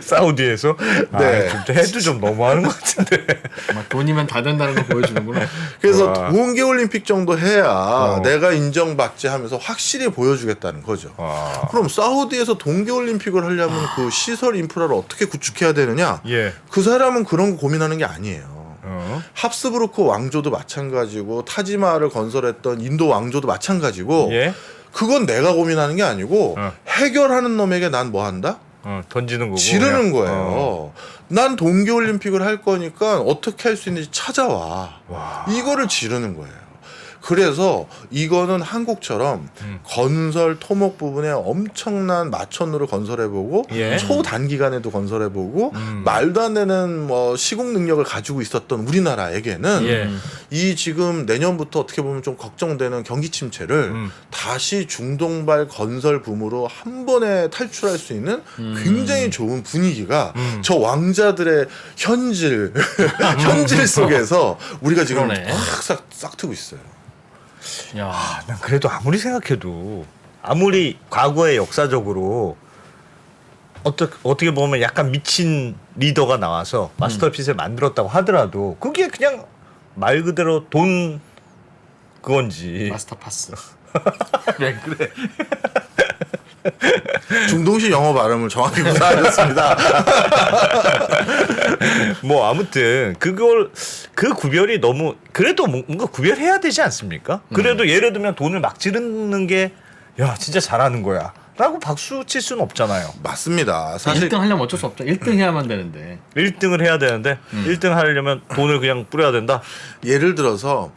사우디에서 네. 아, 좀 해도 좀 너무하는 것 같은데. 막 돈이면 다 된다는 걸 보여주는구나. 그래서 와. 동계올림픽 정도 해야 내가 인정받지 하면서 확실히 보여주겠다는 거죠. 와. 그럼 사우디에서 동계올림픽을 하려면 그 시설 인프라를 어떻게 구축해야 되느냐? 예. 그 사람은 그런 거 고민하는 게 아니에요. 어. 합스부르크 왕조도 마찬가지고 타지마를 건설했던 인도 왕조도 마찬가지고 예. 그건 내가 고민하는 게 아니고 어. 해결하는 놈에게 난 뭐 한다? 던지는 거고. 지르는 그냥. 거예요. 난 동계올림픽을 할 거니까 어떻게 할 수 있는지 찾아와. 와. 이거를 지르는 거예요. 그래서 이거는 한국처럼 건설 토목 부분에 엄청난 마천루를 건설해보고 예. 초단기간에도 건설해보고 말도 안 되는 뭐 시공 능력을 가지고 있었던 우리나라에게는 예. 이 지금 내년부터 어떻게 보면 좀 걱정되는 경기 침체를 다시 중동발 건설 붐으로 한 번에 탈출할 수 있는 굉장히 좋은 분위기가 저 왕자들의 현질 현질 속에서 우리가 지금 그러네. 싹 트고 있어요. 야, 난 그래도 아무리 생각해도 아무리 과거에 역사적으로 어떻게 보면 약간 미친 리더가 나와서 마스터피스를 만들었다고 하더라도 그게 그냥 말 그대로 돈 그건지. 마스터 파스. 왜 그래? 중동식 영어 발음을 정확히 구사하셨습니다. 뭐 아무튼 그걸 그 구별이 너무 그래도 뭔가 구별해야 되지 않습니까? 그래도 예를 들면 돈을 막 지르는 게 야 진짜 잘하는 거야 라고 박수 칠 수는 없잖아요. 맞습니다. 사실 1등 하려면 어쩔 수 없죠. 1등 해야만 되는데. 1등을 해야 되는데 1등 하려면 돈을 그냥 뿌려야 된다. 예를 들어서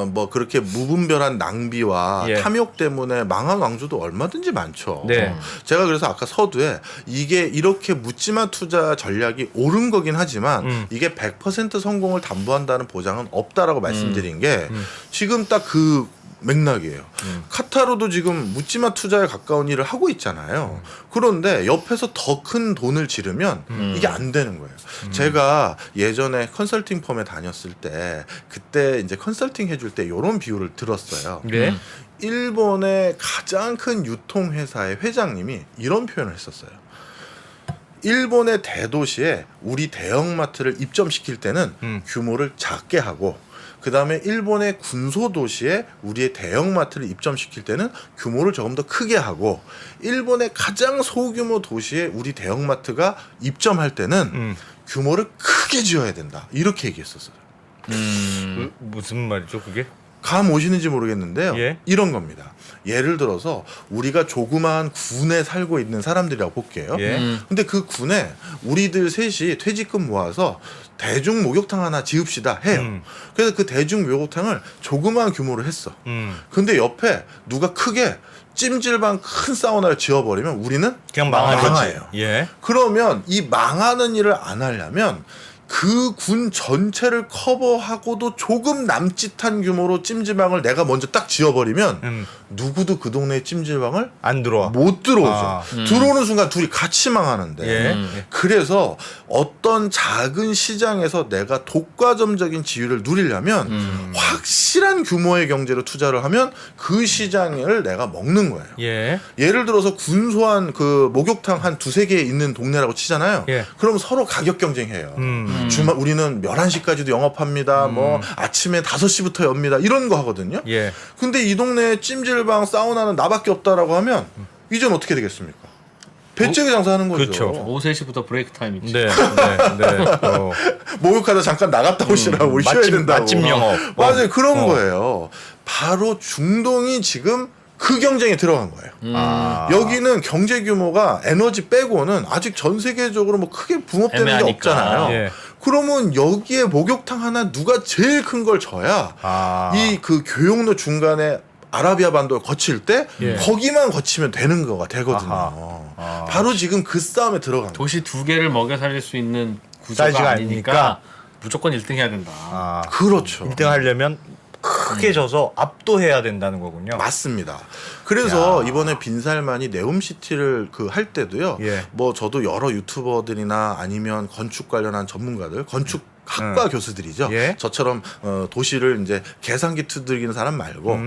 뭐 그렇게 무분별한 낭비와 예. 탐욕 때문에 망한 왕조도 얼마든지 많죠. 네. 제가 그래서 아까 서두에 이게 이렇게 묻지마 투자 전략이 옳은 거긴 하지만 이게 100% 성공을 담보한다는 보장은 없다라고 말씀드린 게 지금 딱 그 맥락이에요. 카타르도 지금 묻지마 투자에 가까운 일을 하고 있잖아요. 그런데 옆에서 더 큰 돈을 지르면 이게 안 되는 거예요. 제가 예전에 컨설팅 펌에 다녔을 때 그때 이제 컨설팅 해줄 때 이런 비유를 들었어요. 네. 일본의 가장 큰 유통회사의 회장님이 이런 표현을 했었어요. 일본의 대도시에 우리 대형마트를 입점시킬 때는 규모를 작게 하고 그 다음에 일본의 군소도시에 우리의 대형마트를 입점시킬 때는 규모를 조금 더 크게 하고 일본의 가장 소규모 도시에 우리 대형마트가 입점할 때는 규모를 크게 지어야 된다. 이렇게 얘기했었어요. 무슨 말이죠 그게? 감 오시는지 모르겠는데요. 예. 이런 겁니다. 예를 들어서 우리가 조그마한 군에 살고 있는 사람들이라고 볼게요. 예. 근데 그 군에 우리들 셋이 퇴직금 모아서 대중 목욕탕 하나 지읍시다 해요. 그래서 그 대중 목욕탕을 조그마한 규모로 했어. 근데 옆에 누가 크게 찜질방 큰 사우나를 지어버리면 우리는 그냥 망하는 거지. 망해요. 예. 그러면 이 망하는 일을 안 하려면 그 군 전체를 커버하고도 조금 남짓한 규모로 찜질방을 내가 먼저 딱 지어버리면 누구도 그 동네에 찜질방을 안 들어와. 못 들어오죠. 아. 들어오는 순간 둘이 같이 망하는데. 예. 그래서 어떤 작은 시장에서 내가 독과점적인 지위를 누리려면 확실한 규모의 경제로 투자를 하면 그 시장을 내가 먹는 거예요. 예. 예를 들어서 군소한 그 목욕탕 한 두세 개 있는 동네라고 치잖아요. 예. 그럼 서로 가격 경쟁해요. 주말 우리는 11시까지도 영업합니다. 뭐 아침에 5시부터 엽니다. 이런 거 하거든요. 예. 근데 이 동네에 찜질방 사우나는 나밖에 없다라고 하면 이젠 어떻게 되겠습니까? 배째기 장사하는 거죠. 그렇죠. 오후 3시부터 브레이크 타임 있지. 네. 네. 어. 목욕하다 잠깐 나갔다 오시라고 우리 쉬어야 된다고. 맛집 영업. 맞아요. 그런 거예요. 바로 중동이 지금 그 경쟁에 들어간 거예요. 아. 여기는 경제 규모가 에너지 빼고는 아직 전 세계적으로 뭐 크게 붕업되는 게 애매하니까. 없잖아요. 예. 그러면 여기에 목욕탕 하나 누가 제일 큰 걸 져야 아. 이 그 교역로 중간에 아라비아 반도를 거칠 때 예. 거기만 거치면 되는 거가 되거든요. 아하. 바로 지금 그 싸움에 들어간 거예요. 도시 2개를 먹여 살릴 수 있는 구조가 사이즈가 아니니까 아니니까. 무조건 1등 해야 된다. 아. 그렇죠. 1등 하려면 크게 져서 압도해야 된다는 거군요. 맞습니다. 그래서 야. 이번에 빈살만이 네옴시티를 그 할 때도요. 예. 뭐 저도 여러 유튜버들이나 아니면 건축 관련한 전문가들, 건축 학과 교수들이죠. 예. 저처럼 도시를 이제 계산기 두들기는 사람 말고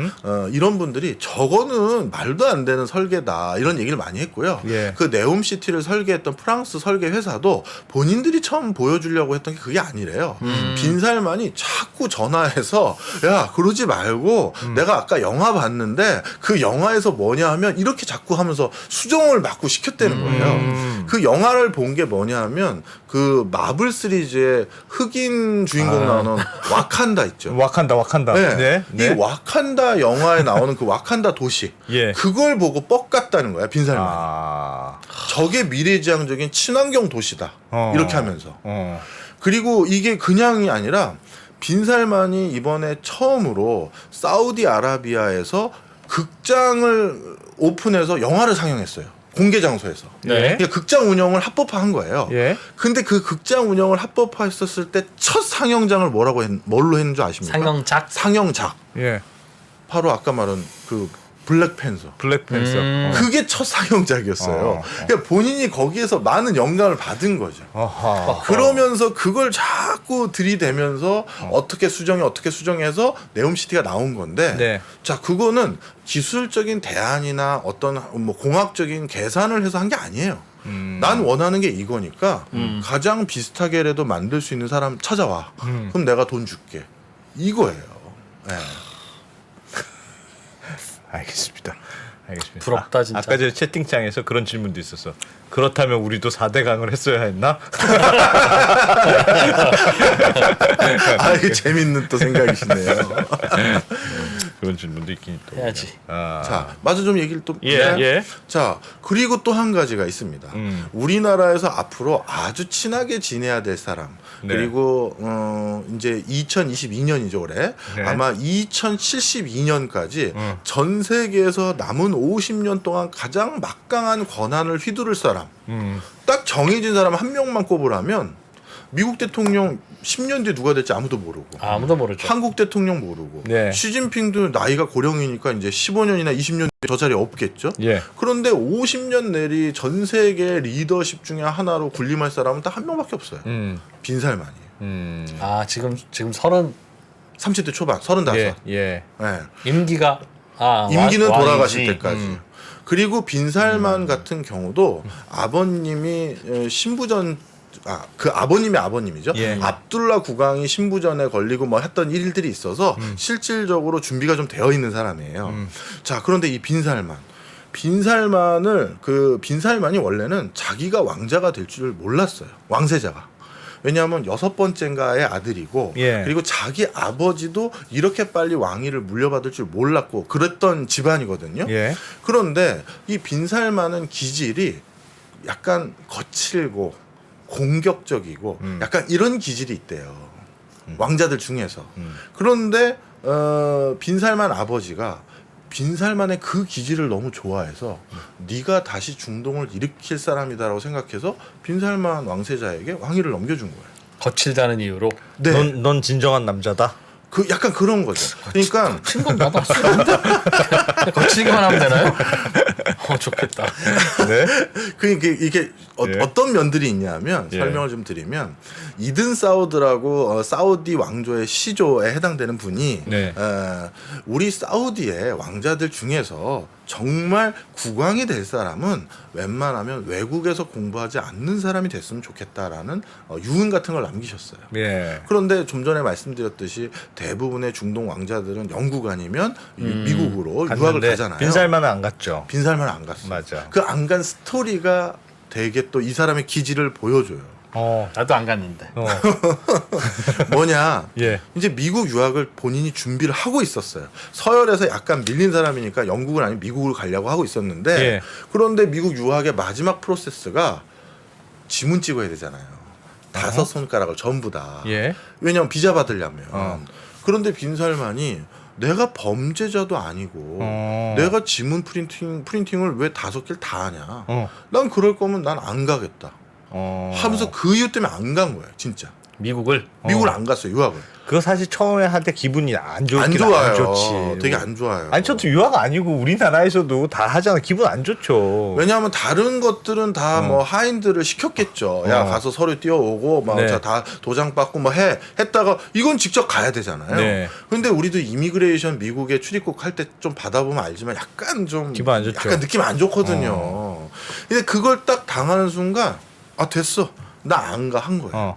이런 분들이 저거는 말도 안 되는 설계다 이런 얘기를 많이 했고요. 예. 그 네옴시티를 설계했던 프랑스 설계 회사도 본인들이 처음 보여주려고 했던 게 그게 아니래요. 빈살만이 자꾸 전화해서 야 그러지 말고 내가 아까 영화 봤는데 그 영화에서 뭐냐 하면 이렇게 자꾸 하면서 수정을 자꾸 시켰다는 거예요. 그 영화를 본 게 뭐냐 하면 그 마블 시리즈의 흑인 주인공 나오는 와칸다 있죠. 와칸다. 네. 네. 이 와칸다 영화에 나오는 그 와칸다 도시. 예. 그걸 보고 뻑 같다는 거야, 빈살만. 아. 저게 미래지향적인 친환경 도시다. 이렇게 하면서. 어. 그리고 이게 그냥이 아니라 빈살만이 이번에 처음으로 사우디아라비아에서 극장을 오픈해서 영화를 상영했어요. 공개 장소에서. 네. 그러니까 극장 운영을 합법화한 거예요. 예. 근데 그 극장 운영을 합법화했었을 때 첫 상영장을 뭘로 했는 줄 아십니까? 상영작. 상영작. 예. 바로 아까 말한 그 블랙팬서. 블랙팬서. 그게 첫 상영작이었어요. 그러니까 본인이 거기에서 많은 영감을 받은 거죠. 어허. 그러면서 그걸 자꾸 들이대면서 어떻게 수정해서 네옴시티가 나온 건데 네. 자 그거는 기술적인 대안이나 어떤 뭐 공학적인 계산을 해서 한 게 아니에요. 난 원하는 게 이거니까 가장 비슷하게라도 만들 수 있는 사람 찾아와. 그럼 내가 돈 줄게. 이거예요. 네. 알겠습니다. 부럽다, 진짜. 아까 전에 채팅창에서 그런 질문도 있었어. 그렇다면 우리도 4대강을 했어야 했나? 아 이게 재밌는 또 생각이시네요. 그런 질문도 있긴 또. 해야지. 아. 자, 마저 좀 얘기를 또 예, 해요? 예. 자, 그리고 또 한 가지가 있습니다. 우리나라에서 앞으로 아주 친하게 지내야 될 사람. 네. 그리고 이제 2022년이죠, 올해. 네. 아마 2072년까지 전 세계에서 남은 50년 동안 가장 막강한 권한을 휘두를 사람. 딱 정해진 사람 한 명만 꼽으라면 미국 대통령 10년 뒤에 누가 될지 아무도 모르고. 아무도 모르죠. 한국 대통령 모르고. 네. 시진핑도 나이가 고령이니까 이제 15년이나 20년 뒤에 저 자리에 없겠죠. 예. 그런데 50년 내리 전 세계 리더십 중에 하나로 군림할 사람은 딱 한 명밖에 없어요. 빈살만이에요. 아 지금 30 30대 초반, 35. 예. 예. 네. 임기가 임기는 왕이지. 돌아가실 때까지. 그리고 빈살만 같은 경우도 아버님이 신부전 그 아버님의 아버님이죠. 예. 압둘라 국왕이 신부전에 걸리고 뭐 했던 일들이 있어서 실질적으로 준비가 좀 되어 있는 사람이에요. 자, 그런데 이 빈살만이 원래는 자기가 왕자가 될 줄 몰랐어요. 왕세자가. 왜냐하면 6번째인가의 아들이고 예. 그리고 자기 아버지도 이렇게 빨리 왕위를 물려받을 줄 몰랐고 그랬던 집안이거든요. 예. 그런데 이 빈살만은 기질이 약간 거칠고 공격적이고 약간 이런 기질이 있대요. 왕자들 중에서. 그런데 빈살만 아버지가 빈살만의 그 기질을 너무 좋아해서 네가 다시 중동을 일으킬 사람이다라고 생각해서 빈살만 왕세자에게 왕위를 넘겨준 거예요. 거칠다는 이유로. 네, 넌 진정한 남자다. 그 약간 그런 거죠. 그러니까 친구 나도 쓰는데 거칠기만 하면 되나요? 좋겠다. 네. 이게 예. 어떤 면들이 있냐면 예. 설명을 좀 드리면 이든 사우드라고 사우디 왕조의 시조에 해당되는 분이 네. 우리 사우디의 왕자들 중에서 정말 국왕이 될 사람은 웬만하면 외국에서 공부하지 않는 사람이 됐으면 좋겠다라는 유언 같은 걸 남기셨어요. 예. 그런데 좀 전에 말씀드렸듯이 대부분의 중동 왕자들은 영국 아니면 미국으로 유학을 갔는데 가잖아요. 빈살만은 안 갔죠. 빈살만 안 갔어. 맞아. 그 안 간 스토리가 되게 또 이 사람의 기질을 보여줘요. 나도 안 갔는데. 뭐냐? 예. 이제 미국 유학을 본인이 준비를 하고 있었어요. 서열에서 약간 밀린 사람이니까 영국은 아니면 미국을 가려고 하고 있었는데 예. 그런데 미국 유학의 마지막 프로세스가 지문 찍어야 되잖아요. 5손가락을 전부 다. 예. 왜냐면 비자 받으려면. 그런데 빈살만이 내가 범죄자도 아니고 내가 지문 프린팅을 왜 5개를 다 하냐. 난 그럴 거면 난 안 가겠다. 하면서 그 이유 때문에 안 간 거예요, 진짜. 미국을 미국을 안 갔어요, 유학을. 그거 사실 처음에 할 때 기분이 안 좋긴 안 좋아요. 안 좋지. 되게 안 좋아요. 아니 저도 유아가 아니고 우리나라에서도 다 하잖아. 기분 안 좋죠. 왜냐하면 다른 것들은 다 뭐 하인들을 시켰겠죠. 야 가서 서류 띄워오고 막 네. 다 도장 받고 뭐 했다가 이건 직접 가야 되잖아요. 네. 근데 우리도 이미그레이션 미국에 출입국 할 때 좀 받아보면 알지만 약간 좀 기분 안 좋죠. 약간 느낌 안 좋거든요. 근데 그걸 딱 당하는 순간 아 됐어 나 안 가 한 거예요.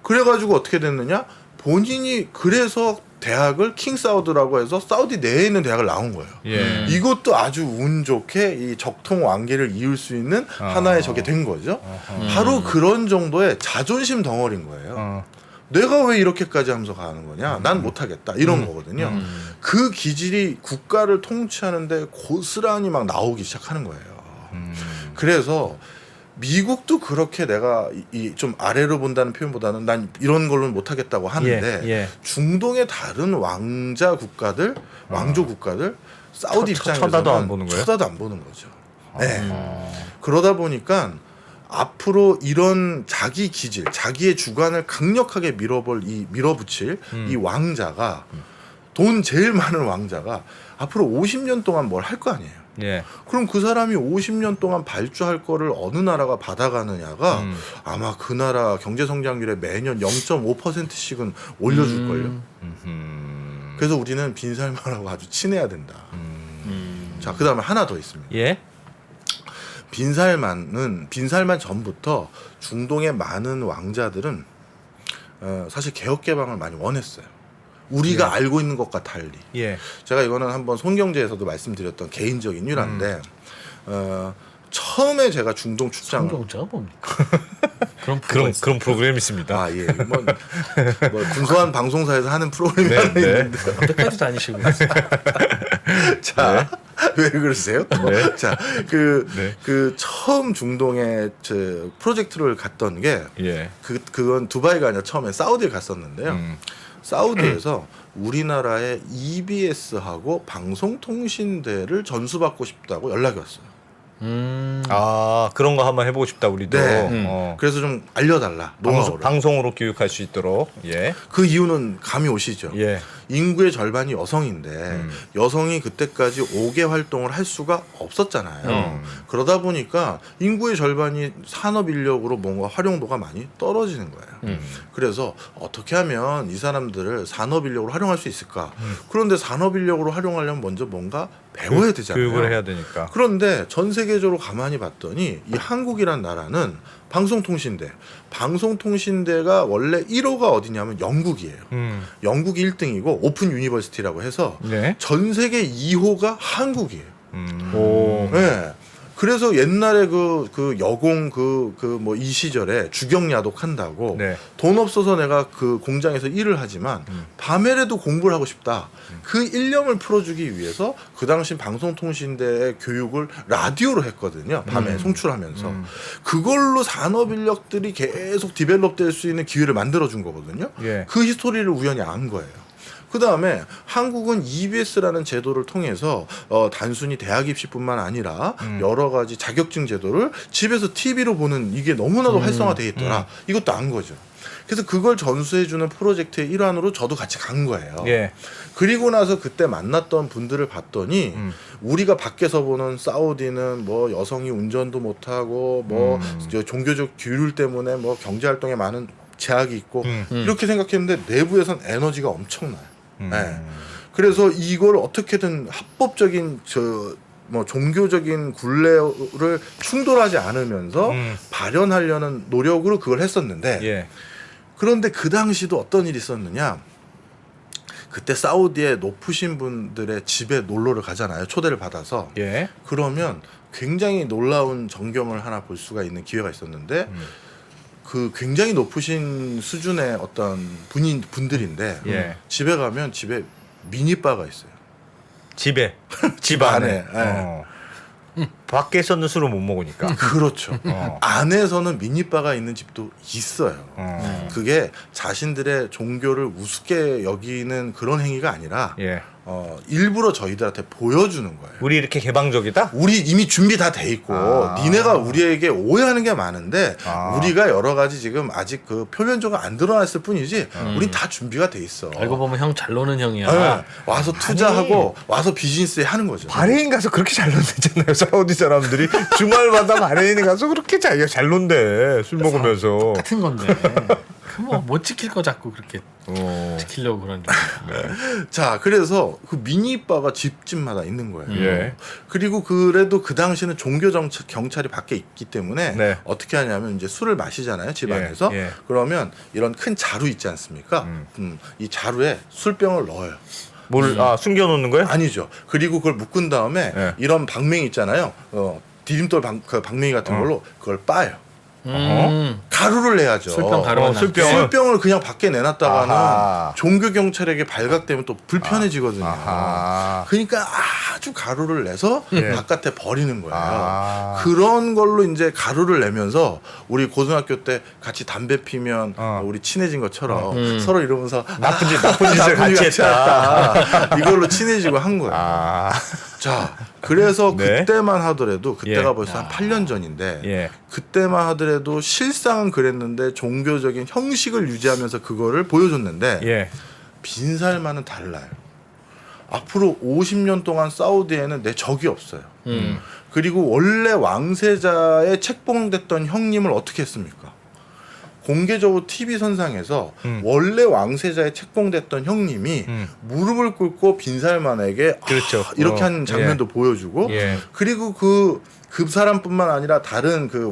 그래가지고 어떻게 됐느냐 본인이 그래서 대학을 킹사우드라고 해서 사우디 내에 있는 대학을 나온 거예요. 예. 이것도 아주 운 좋게 이 적통 완계를 이을 수 있는 하나의 저게 된 거죠. 바로 그런 정도의 자존심 덩어리인 거예요. 내가 왜 이렇게까지 하면서 가는 거냐? 난 못하겠다. 이런 거거든요. 그 기질이 국가를 통치하는데 고스란히 막 나오기 시작하는 거예요. 그래서 미국도 그렇게 내가 좀 아래로 본다는 표현보다는 난 이런 걸로는 못하겠다고 하는데 예. 중동의 다른 왕자 국가들, 왕조 국가들 사우디 입장에서는 쳐다도 안 보는 거예요? 쳐다도 안 보는 거죠. 네. 그러다 보니까 앞으로 이런 자기 기질, 자기의 주관을 강력하게 밀어붙일 이 왕자가 돈 제일 많은 왕자가 앞으로 50년 동안 뭘 할 거 아니에요. 예. 그럼 그 사람이 50년 동안 발주할 거를 어느 나라가 받아가느냐가 아마 그 나라 경제 성장률에 매년 0.5%씩은 올려줄걸요. 그래서 우리는 빈살만하고 아주 친해야 된다. 자, 그 다음에 하나 더 있습니다. 예. 빈살만 전부터 중동의 많은 왕자들은 사실 개혁 개방을 많이 원했어요. 우리가 알고 있는 것과 달리. 예. 제가 이거는 한번 손경제에서도 말씀드렸던 개인적인 일화인데 처음에 제가 중동 출장을 성경자가 뭡니까? 그런 프로그램이 있습니다. 아 예, 뭐 군소한 방송사에서 하는 프로그램이 네, 하나 네. 있는데 어디까지 다니시고 자, 왜 그러세요? 네. 자, 네. 그 처음 중동에 저 프로젝트를 갔던 게 예. 그건 두바이가 아니라 처음에 사우디에 갔었는데요. 사우디에서 우리나라의 EBS하고 방송통신대를 전수받고 싶다고 연락이 왔어요. 아 그런 거 한번 해보고 싶다 우리도. 네. 그래서 좀 알려달라. 노하우를. 방송으로 교육할 수 있도록. 예. 그 이유는 감이 오시죠. 예. 인구의 절반이 여성인데 여성이 그때까지 5개 활동을 할 수가 없었잖아요. 그러다 보니까 인구의 절반이 산업 인력으로 뭔가 활용도가 많이 떨어지는 거예요. 그래서 어떻게 하면 이 사람들을 산업 인력으로 활용할 수 있을까? 그런데 산업 인력으로 활용하려면 먼저 뭔가 배워야 되잖아요. 교육을 해야 되니까. 그런데 전 세계적으로 가만히 봤더니 이 한국이란 나라는 방송통신대가 원래 1호가 어디냐면 영국이에요. 영국이 1등이고 오픈 유니버시티라고 해서 네. 전 세계 2호가 한국이에요. 오. 네. 그래서 옛날에 그 여공 뭐 이 시절에 주경야독 한다고 네. 돈 없어서 내가 그 공장에서 일을 하지만 밤에라도 공부를 하고 싶다. 그 일념을 풀어주기 위해서 그 당시 방송통신대의 교육을 라디오로 했거든요. 밤에 송출하면서 그걸로 산업 인력들이 계속 디벨롭될 수 있는 기회를 만들어준 거거든요. 예. 그 히스토리를 우연히 안 거예요. 그 다음에 한국은 EBS라는 제도를 통해서 단순히 대학 입시뿐만 아니라 여러 가지 자격증 제도를 집에서 TV로 보는 이게 너무나도 활성화되어 있더라. 이것도 안 거죠. 그래서 그걸 전수해주는 프로젝트의 일환으로 저도 같이 간 거예요. 예. 그리고 나서 그때 만났던 분들을 봤더니 우리가 밖에서 보는 사우디는 뭐 여성이 운전도 못하고 뭐 종교적 규율 때문에 뭐 경제 활동에 많은 제약이 있고 이렇게 생각했는데 내부에선 에너지가 엄청나요. 네. 그래서 이걸 어떻게든 합법적인 뭐 종교적인 굴레를 충돌하지 않으면서 발현하려는 노력으로 그걸 했었는데 예. 그런데 그 당시도 어떤 일이 있었느냐? 그때 사우디에 높으신 분들의 집에 놀러를 가잖아요. 초대를 받아서. 예. 그러면 굉장히 놀라운 전경을 하나 볼 수가 있는 기회가 있었는데 그 굉장히 높으신 수준의 어떤 분들인데 예. 집에 가면 집에 미니바가 있어요. 집에. 집 안에. 밖에서는 술을 못 먹으니까. 그렇죠. 안에서는 미니바가 있는 집도 있어요. 그게 자신들의 종교를 우습게 여기는 그런 행위가 아니라 예. 일부러 저희들한테 보여주는 거예요. 우리 이렇게 개방적이다? 우리 이미 준비 다 돼 있고 니네가 우리에게 오해하는 게 많은데 우리가 여러 가지 지금 아직 그 표면적으로 안 드러났을 뿐이지 우린 다 준비가 돼 있어. 알고 보면 형 잘 노는 형이야. 네. 와서 투자하고 와서 비즈니스에 하는 거죠. 바레인 가서 그렇게 잘 논대잖아요. 사우디 사람들이 주말마다 바레인에 가서 그렇게 잘 논대. 술 먹으면서. 같은 건데. 뭐 못 지킬 거 자꾸 그렇게 지키려고 그러는 줄. 자, 그래서 그 미니바가 집집마다 있는 거예요. 예. 그리고 그래도 그 당시에는 종교 경찰이 밖에 있기 때문에 네. 어떻게 하냐면 이제 술을 마시잖아요, 집 예, 안에서. 예. 그러면 이런 큰 자루 있지 않습니까? 이 자루에 술병을 넣어요. 숨겨놓는 거예요? 아니죠. 그리고 그걸 묶은 다음에 예. 이런 방맹이 있잖아요. 디딤돌 그 방맹이 같은 걸로 그걸 빠요. 가루를 내야죠. 술병 가루만 술병을 그냥 밖에 내놨다가는 아하. 종교 경찰에게 발각되면 또 불편해지거든요. 아하. 그러니까 아주 가루를 내서 예. 바깥에 버리는 거예요. 아. 그런 걸로 이제 가루를 내면서 우리 고등학교 때 같이 담배 피면 우리 친해진 것처럼 서로 이러면서 나쁜 짓을 같이 했다. 이걸로 친해지고 한 거예요. 아. 자, 그래서 네. 그때만 하더라도 그때가 예. 벌써 한 8년 전인데 예. 그때만 하더라도 실상은 그랬는데 종교적인 형식을 유지하면서 그거를 보여줬는데 예. 빈살만은 달라요. 앞으로 50년 동안 사우디에는 내 적이 없어요. 그리고 원래 왕세자의 책봉됐던 형님을 어떻게 했습니까? 공개적으로 TV 선상에서 원래 왕세자의 책봉됐던 형님이 무릎을 꿇고 빈살만에게 그렇죠. 이렇게 하는 장면도 보여주고 예. 그리고 그 사람뿐만 아니라 다른 그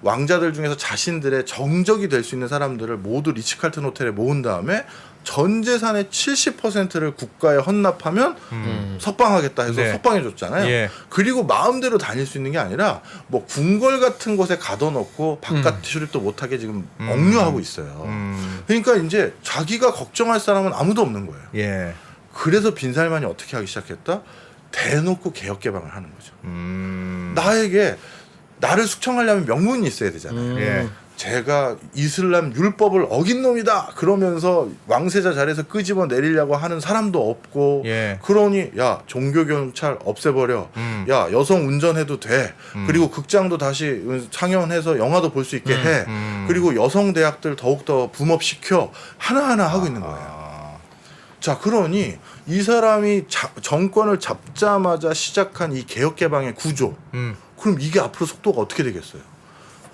왕자들 중에서 자신들의 정적이 될 수 있는 사람들을 모두 리츠칼튼 호텔에 모은 다음에 전 재산의 70%를 국가에 헌납하면 석방하겠다 해서 네. 석방해 줬잖아요. 예. 그리고 마음대로 다닐 수 있는 게 아니라 뭐 궁궐 같은 곳에 가둬놓고 바깥 출입도 못하게 지금 억류하고 있어요. 그러니까 이제 자기가 걱정할 사람은 아무도 없는 거예요. 예. 그래서 빈살만이 어떻게 하기 시작했다? 대놓고 개혁 개방을 하는 거죠. 나를 숙청하려면 명분이 있어야 되잖아요. 예. 제가 이슬람 율법을 어긴 놈이다 그러면서 왕세자 자리에서 끄집어 내리려고 하는 사람도 없고 예. 그러니 야 종교 경찰 없애버려 야 여성 운전해도 돼 그리고 극장도 다시 상영해서 영화도 볼 수 있게 해 그리고 여성 대학들 더욱더 붐업시켜 하나하나 하고 있는 거예요. 자, 그러니 이 사람이 정권을 잡자마자 시작한 이 개혁 개방의 구조 그럼 이게 앞으로 속도가 어떻게 되겠어요?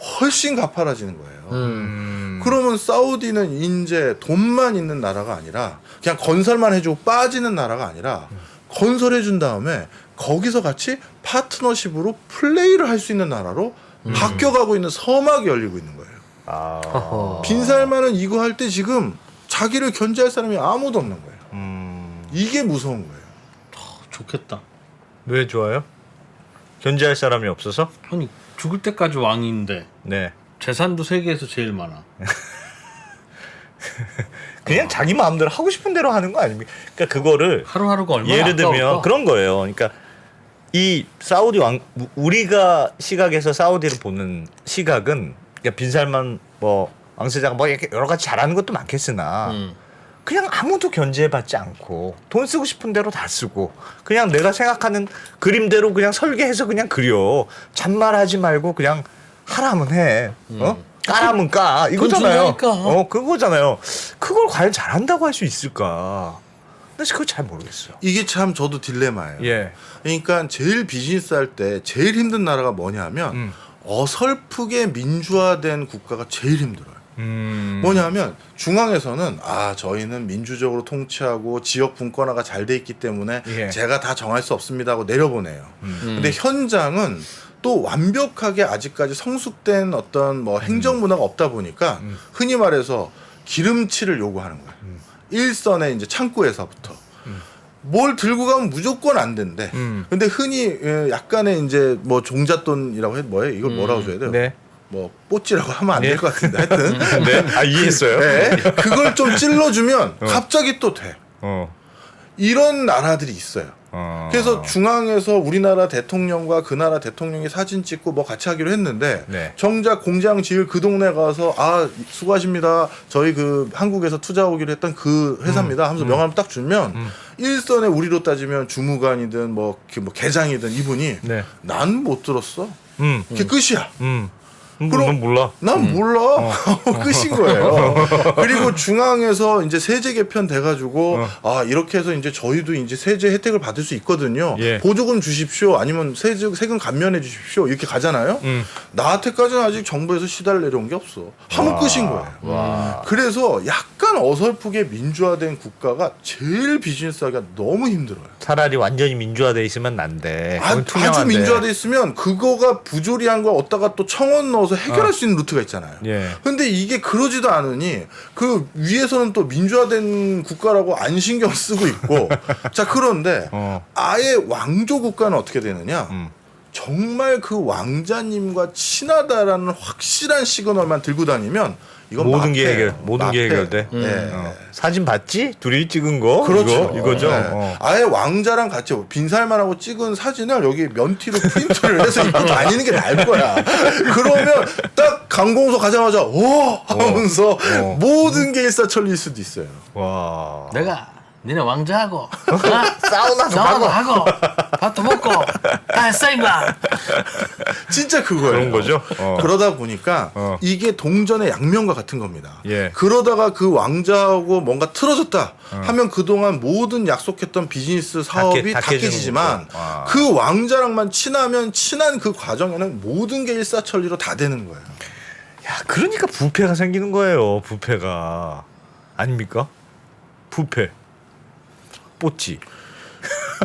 훨씬 가파라지는 거예요. 그러면 사우디는 이제 돈만 있는 나라가 아니라 그냥 건설만 해주고 빠지는 나라가 아니라 건설해준 다음에 거기서 같이 파트너십으로 플레이를 할 수 있는 나라로 바뀌어가고 있는 서막이 열리고 있는 거예요. 아. 빈살만은 이거 할 때 지금 자기를 견제할 사람이 아무도 없는 거예요. 이게 무서운 거예요. 좋겠다. 왜 좋아요? 견제할 사람이 없어서? 아니 죽을 때까지 왕인데 네. 재산도 세계에서 제일 많아. 그냥 자기 마음대로 하고 싶은 대로 하는 거 아닙니까? 그러니까 그거를 하루하루가 얼마나 예를 들면 아까울까? 그런 거예요. 그러니까 이 사우디 우리가 시각에서 사우디를 보는 시각은 그러니까 빈살만 뭐 왕세자가 뭐 이렇게 여러 가지 잘하는 것도 많겠으나 그냥 아무도 견제받지 않고 돈 쓰고 싶은 대로 다 쓰고 그냥 내가 생각하는 그림대로 그냥 설계해서 그냥 그려. 잔말하지 말고 그냥 하라면 해. 까라면 까. 이거잖아요. 준다니까. 그거잖아요. 그걸 과연 잘한다고 할 수 있을까? 나 그거 잘 모르겠어요. 이게 참 저도 딜레마예요. 예. 그러니까 제일 비즈니스 할 때 제일 힘든 나라가 뭐냐면 어설프게 민주화된 국가가 제일 힘들어요. 뭐냐면 중앙에서는 저희는 민주적으로 통치하고 지역 분권화가 잘 돼 있기 때문에 예. 제가 다 정할 수 없습니다 하고 내려보내요. 근데 현장은 또 완벽하게 아직까지 성숙된 어떤 뭐 행정 문화가 없다 보니까 흔히 말해서 기름칠을 요구하는 거예요. 일선에 이제 창구에서부터 뭘 들고 가면 무조건 안 된대. 근데 흔히 약간의 이제 뭐 종잣돈이라고 해 뭐예요? 이걸 뭐라고 줘야 돼요? 네. 뭐 뽀찌라고 하면 안 될 것 같은데 하여튼 네. 이해했어요. 네. 그걸 좀 찔러주면 갑자기 또 돼. 이런 나라들이 있어요. 그래서 중앙에서 우리나라 대통령과 그 나라 대통령이 사진 찍고 뭐 같이 하기로 했는데 네. 정작 공장 지을 그 동네 가서 수고하십니다. 저희 그 한국에서 투자 오기로 했던 그 회사입니다. 하면서 명함을 딱 주면 일선에 우리로 따지면 주무관이든 뭐 계장이든 이분이 네. 난 못 들었어. 음. 그게 끝이야. 그럼 넌 몰라. 난 몰라. 끝인 거예요. 그리고 중앙에서 이제 세제 개편 돼가지고 이렇게 해서 이제 저희도 이제 세제 혜택을 받을 수 있거든요. 예. 보조금 주십시오. 아니면 세금 감면해 주십시오. 이렇게 가잖아요. 나한테까지는 아직 정부에서 시달 내려온 게 없어. 하면 끝인 거예요. 그래서 약간 어설프게 민주화된 국가가 제일 비즈니스하기가 너무 힘들어요. 차라리 완전히 민주화돼 있으면 난데. 그건 아주 투명한데. 민주화돼 있으면 그거가 부조리한 걸 얻다가 또 청원 넣어서 해결할 수 있는 루트가 있잖아요. 예. 근데 이게 그러지도 않으니 그 위에서는 또 민주화된 국가라고 안 신경 쓰고 있고 자 그런데 아예 왕조 국가는 어떻게 되느냐 정말 그 왕자님과 친하다라는 확실한 시그널만 들고 다니면 이건 모든 게 마패예요. 해결, 모든 게 마패. 해결돼. 네. 사진 봤지? 둘이 찍은 거. 그렇죠. 이거죠. 네. 아예 왕자랑 같이 빈살만하고 찍은 사진을 여기 면티로 프린트를 해서 입고 다니는 게 나을 거야. 그러면 딱 강공소 가자마자 오 하면서 모든 게 일사천리일 수도 있어요. 와. 내가 니네 왕자하고 사우나도 하고 밥도 먹고 다 했어 임마. 진짜 그거예요. 그런 거죠. 그러다 보니까 이게 동전의 양면과 같은 겁니다. 예. 그러다가 그 왕자하고 뭔가 틀어졌다 하면 그동안 모든 약속했던 비즈니스 사업이 다 다 깨지는 깨지지만 거죠. 아. 그 왕자랑만 친하면 친한 그 과정에는 모든 게 일사천리로 다 되는 거예요. 야, 그러니까 부패가 생기는 거예요. 부패가. 아닙니까? 부패. 뽀찌.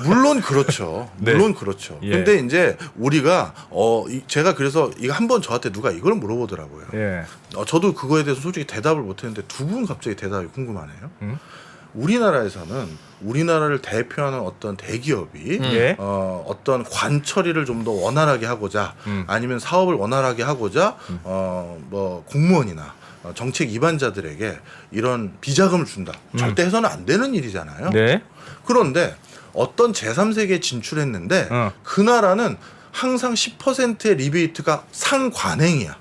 물론 그렇죠. 네. 물론 그렇죠. 예. 근데 이제 우리가 제가 그래서 이거 한번 저한테 누가 이걸 물어보더라고요. 예. 저도 그거에 대해서 솔직히 대답을 못했는데 두 분 갑자기 대답이 궁금하네요. 우리나라에서는 우리나라를 대표하는 어떤 대기업이 예. 어떤 관처리를 좀 더 원활하게 하고자 아니면 사업을 원활하게 하고자 뭐 공무원이나 정책 위반자들에게 이런 비자금을 준다. 절대 해서는 안 되는 일이잖아요. 네. 그런데 어떤 제3세계에 진출했는데 그 나라는 항상 10%의 리베이트가 상관행이야.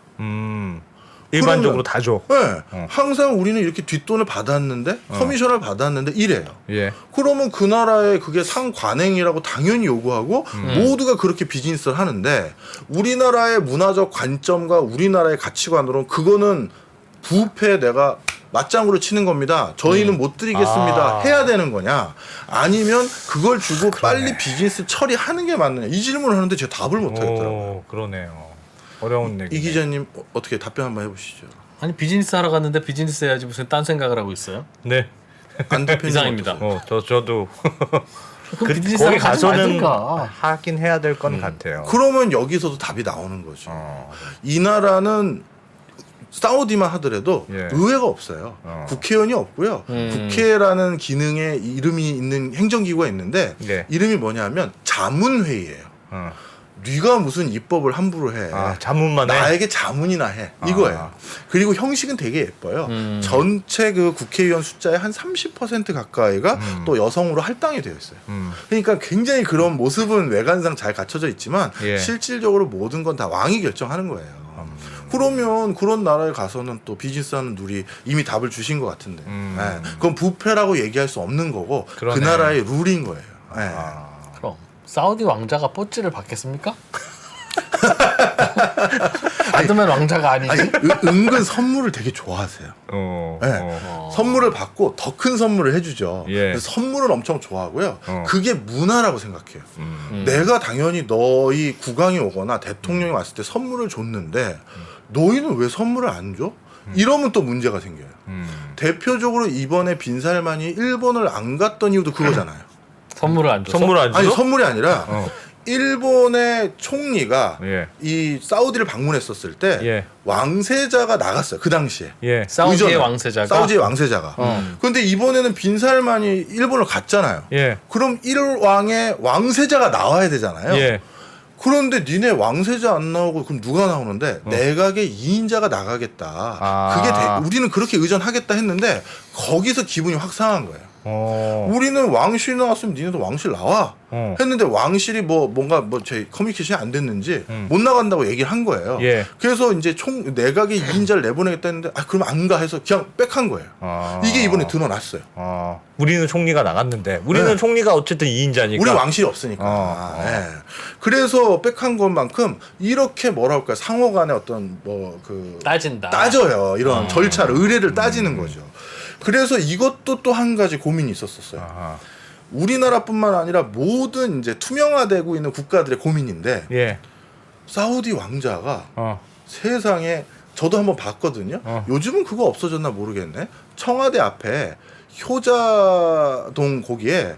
일반적으로 다 줘. 네. 항상 우리는 이렇게 뒷돈을 받았는데 커미션을 받았는데 이래요. 예. 그러면 그 나라에 그게 상관행이라고 당연히 요구하고 모두가 그렇게 비즈니스를 하는데 우리나라의 문화적 관점과 우리나라의 가치관으로는 그거는 부패 내가 맞장구를 치는 겁니다. 저희는 못 드리겠습니다. 해야 되는 거냐? 아니면 그걸 주고 빨리 비즈니스 처리하는 게 맞느냐? 이 질문을 하는데 제가 답을 못 하겠더라고요. 오, 그러네요. 어려운 얘기. 이 기자님 어떻게 답변 한번 해보시죠. 아니 비즈니스 하러 갔는데 비즈니스 해야지 무슨 딴 생각을 하고 있어요? 네. 안 대표님 이상입니다. 어떠세요? 저도 비즈니스 거기 하러 가지 가서는 말든가. 하긴 해야 될 건 같아요. 그러면 여기서도 답이 나오는 거죠. 이 나라는 사우디만 하더라도 예. 의회가 없어요. 국회의원이 없고요. 국회라는 기능에 이름이 있는 행정기구가 있는데 예. 이름이 뭐냐면 자문회의예요. 네가 무슨 입법을 함부로 해. 자문만 해. 나에게 자문이나 해. 이거예요. 그리고 형식은 되게 예뻐요. 전체 그 국회의원 숫자의 한 30% 가까이가 또 여성으로 할당이 되어 있어요. 그러니까 굉장히 그런 모습은 외관상 잘 갖춰져 있지만 예. 실질적으로 모든 건 다 왕이 결정하는 거예요. 그러면 그런 나라에 가서는 또 비즈니스하는 누리 이미 답을 주신 것 같은데, 네. 그건 부패라고 얘기할 수 없는 거고 그러네. 그 나라의 룰인 거예요. 네. 그럼 사우디 왕자가 뽀찌를 받겠습니까? 받으면 왕자가 아니지. 아니, 은근 선물을 되게 좋아하세요. 네. 선물을 받고 더 큰 선물을 해주죠. 예. 그래서 선물을 엄청 좋아하고요. 그게 문화라고 생각해요. 내가 당연히 너희 국왕이 오거나 대통령이 왔을 때 선물을 줬는데 너희는 왜 선물을 안 줘? 이러면 또 문제가 생겨요. 대표적으로 이번에 빈살만이 일본을 안 갔던 이유도 그거잖아요. 선물을 안 줬어? 선물 안 줘? 아니 선물이 아니라 일본의 총리가 예. 이 사우디를 방문했었을 때 예. 왕세자가 나갔어요. 그 당시에. 예. 사우디의 의전을. 왕세자가? 사우디의 왕세자가. 그런데 이번에는 빈살만이 일본을 갔잖아요. 예. 그럼 일왕의 왕세자가 나와야 되잖아요. 예. 그런데 니네 왕세자 안 나오고 그럼 누가 나오는데 내각의 2인자가 나가겠다. 아. 우리는 그렇게 의전하겠다 했는데 거기서 기분이 확 상한 거예요. 우리는 왕실 나왔으면 니네도 왕실 나와. 했는데 왕실이 뭔가 제 커뮤니케이션이 안 됐는지 못 나간다고 얘기를 한 거예요. 예. 그래서 이제 내각의 2인자를 내보내겠다 했는데 그럼 안 가 해서 그냥 백한 거예요. 이게 이번에 드러났어요. 우리는 총리가 나갔는데 우리는 총리가 어쨌든 2인자니까 우리 왕실이 없으니까. 네. 그래서 백한 것만큼 이렇게 뭐라 할까요? 상호 간에 어떤 따진다. 따져요. 이런 절차를 의례를 따지는 거죠. 그래서 이것도 또 한 가지 고민이 있었어요. 우리나라뿐만 아니라 모든 이제 투명화되고 있는 국가들의 고민인데 예. 사우디 왕자가 세상에 저도 한번 봤거든요. 요즘은 그거 없어졌나 모르겠네. 청와대 앞에 효자동 거기에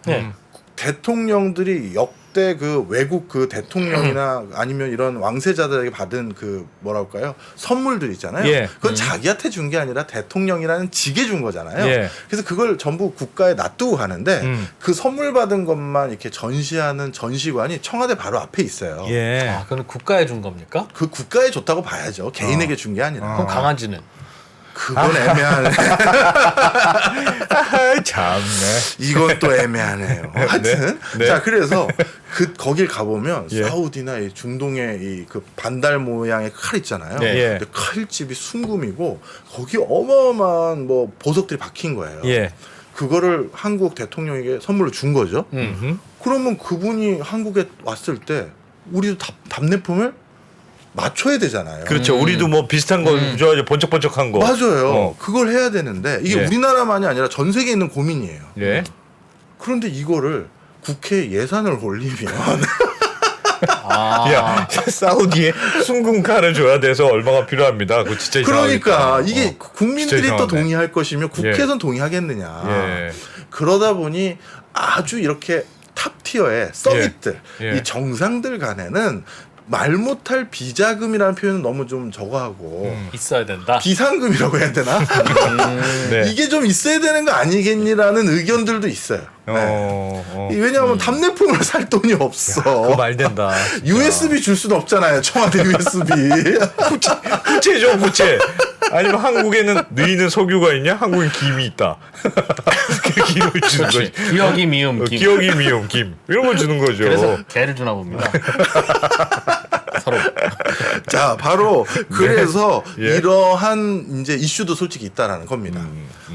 대통령들이 역대 그 외국 그 대통령이나 아니면 이런 왕세자들에게 받은 그 뭐랄까요 선물들 있잖아요. 예. 그건 자기한테 준 게 아니라 대통령이라는 직에 준 거잖아요. 예. 그래서 그걸 전부 국가에 놔두고 가는데 그 선물 받은 것만 이렇게 전시하는 전시관이 청와대 바로 앞에 있어요. 예. 그건 국가에 준 겁니까? 그 국가에 줬다고 봐야죠. 개인에게 준 게 아니라. 그럼 강아지는? 그건 애매하네. 참네. 이건 또 애매하네요. 하여튼 네. 자 그래서 거길 가보면 예. 사우디나 이 중동의 이 그 반달 모양의 칼 있잖아요. 예. 근데 칼집이 순금이고 거기 어마어마한 보석들이 박힌 거예요. 예. 그거를 한국 대통령에게 선물로 준 거죠. 그러면 그분이 한국에 왔을 때 우리도 답례품을 맞춰야 되잖아요. 그렇죠. 우리도 뭐 비슷한 거 줘야죠. 번쩍번쩍한 거. 맞아요. 그걸 해야 되는데 이게 예. 우리나라만이 아니라 전 세계에 있는 고민이에요. 예. 그런데 이거를 국회에 예산을 올리면 야, 사우디에 순금칼을 줘야 돼서 얼마가 필요합니다. 그거 진짜 그러니까 이상하겠다. 이게 국민들이 진짜 또 이상하네. 동의할 것이며 국회에선 동의하겠느냐. 예. 그러다 보니 아주 이렇게 탑 티어의 서밋들, 예. 이 정상들 간에는 말 못할 비자금이라는 표현은 너무 좀 저거하고 있어야 된다. 비상금이라고 해야 되나? 네. 이게 좀 있어야 되는 거 아니겠니라는 의견들도 있어요. 왜냐하면 답례품을 살 돈이 없어. 그거 말된다. USB 줄 수는 없잖아요. 청와대 USB. 부채죠, 부채. 아니면 한국에는 너희는 석유가 있냐? 한국엔 김이 있다. 그 김을 주는 거지. 기억이 미움 김. 기억이 미움 김. 이런 걸 주는 거죠. 그래서 개를 주나 봅니다. 서로. 자, 바로 그래서 예. 이러한 이제 이슈도 솔직히 있다라는 겁니다.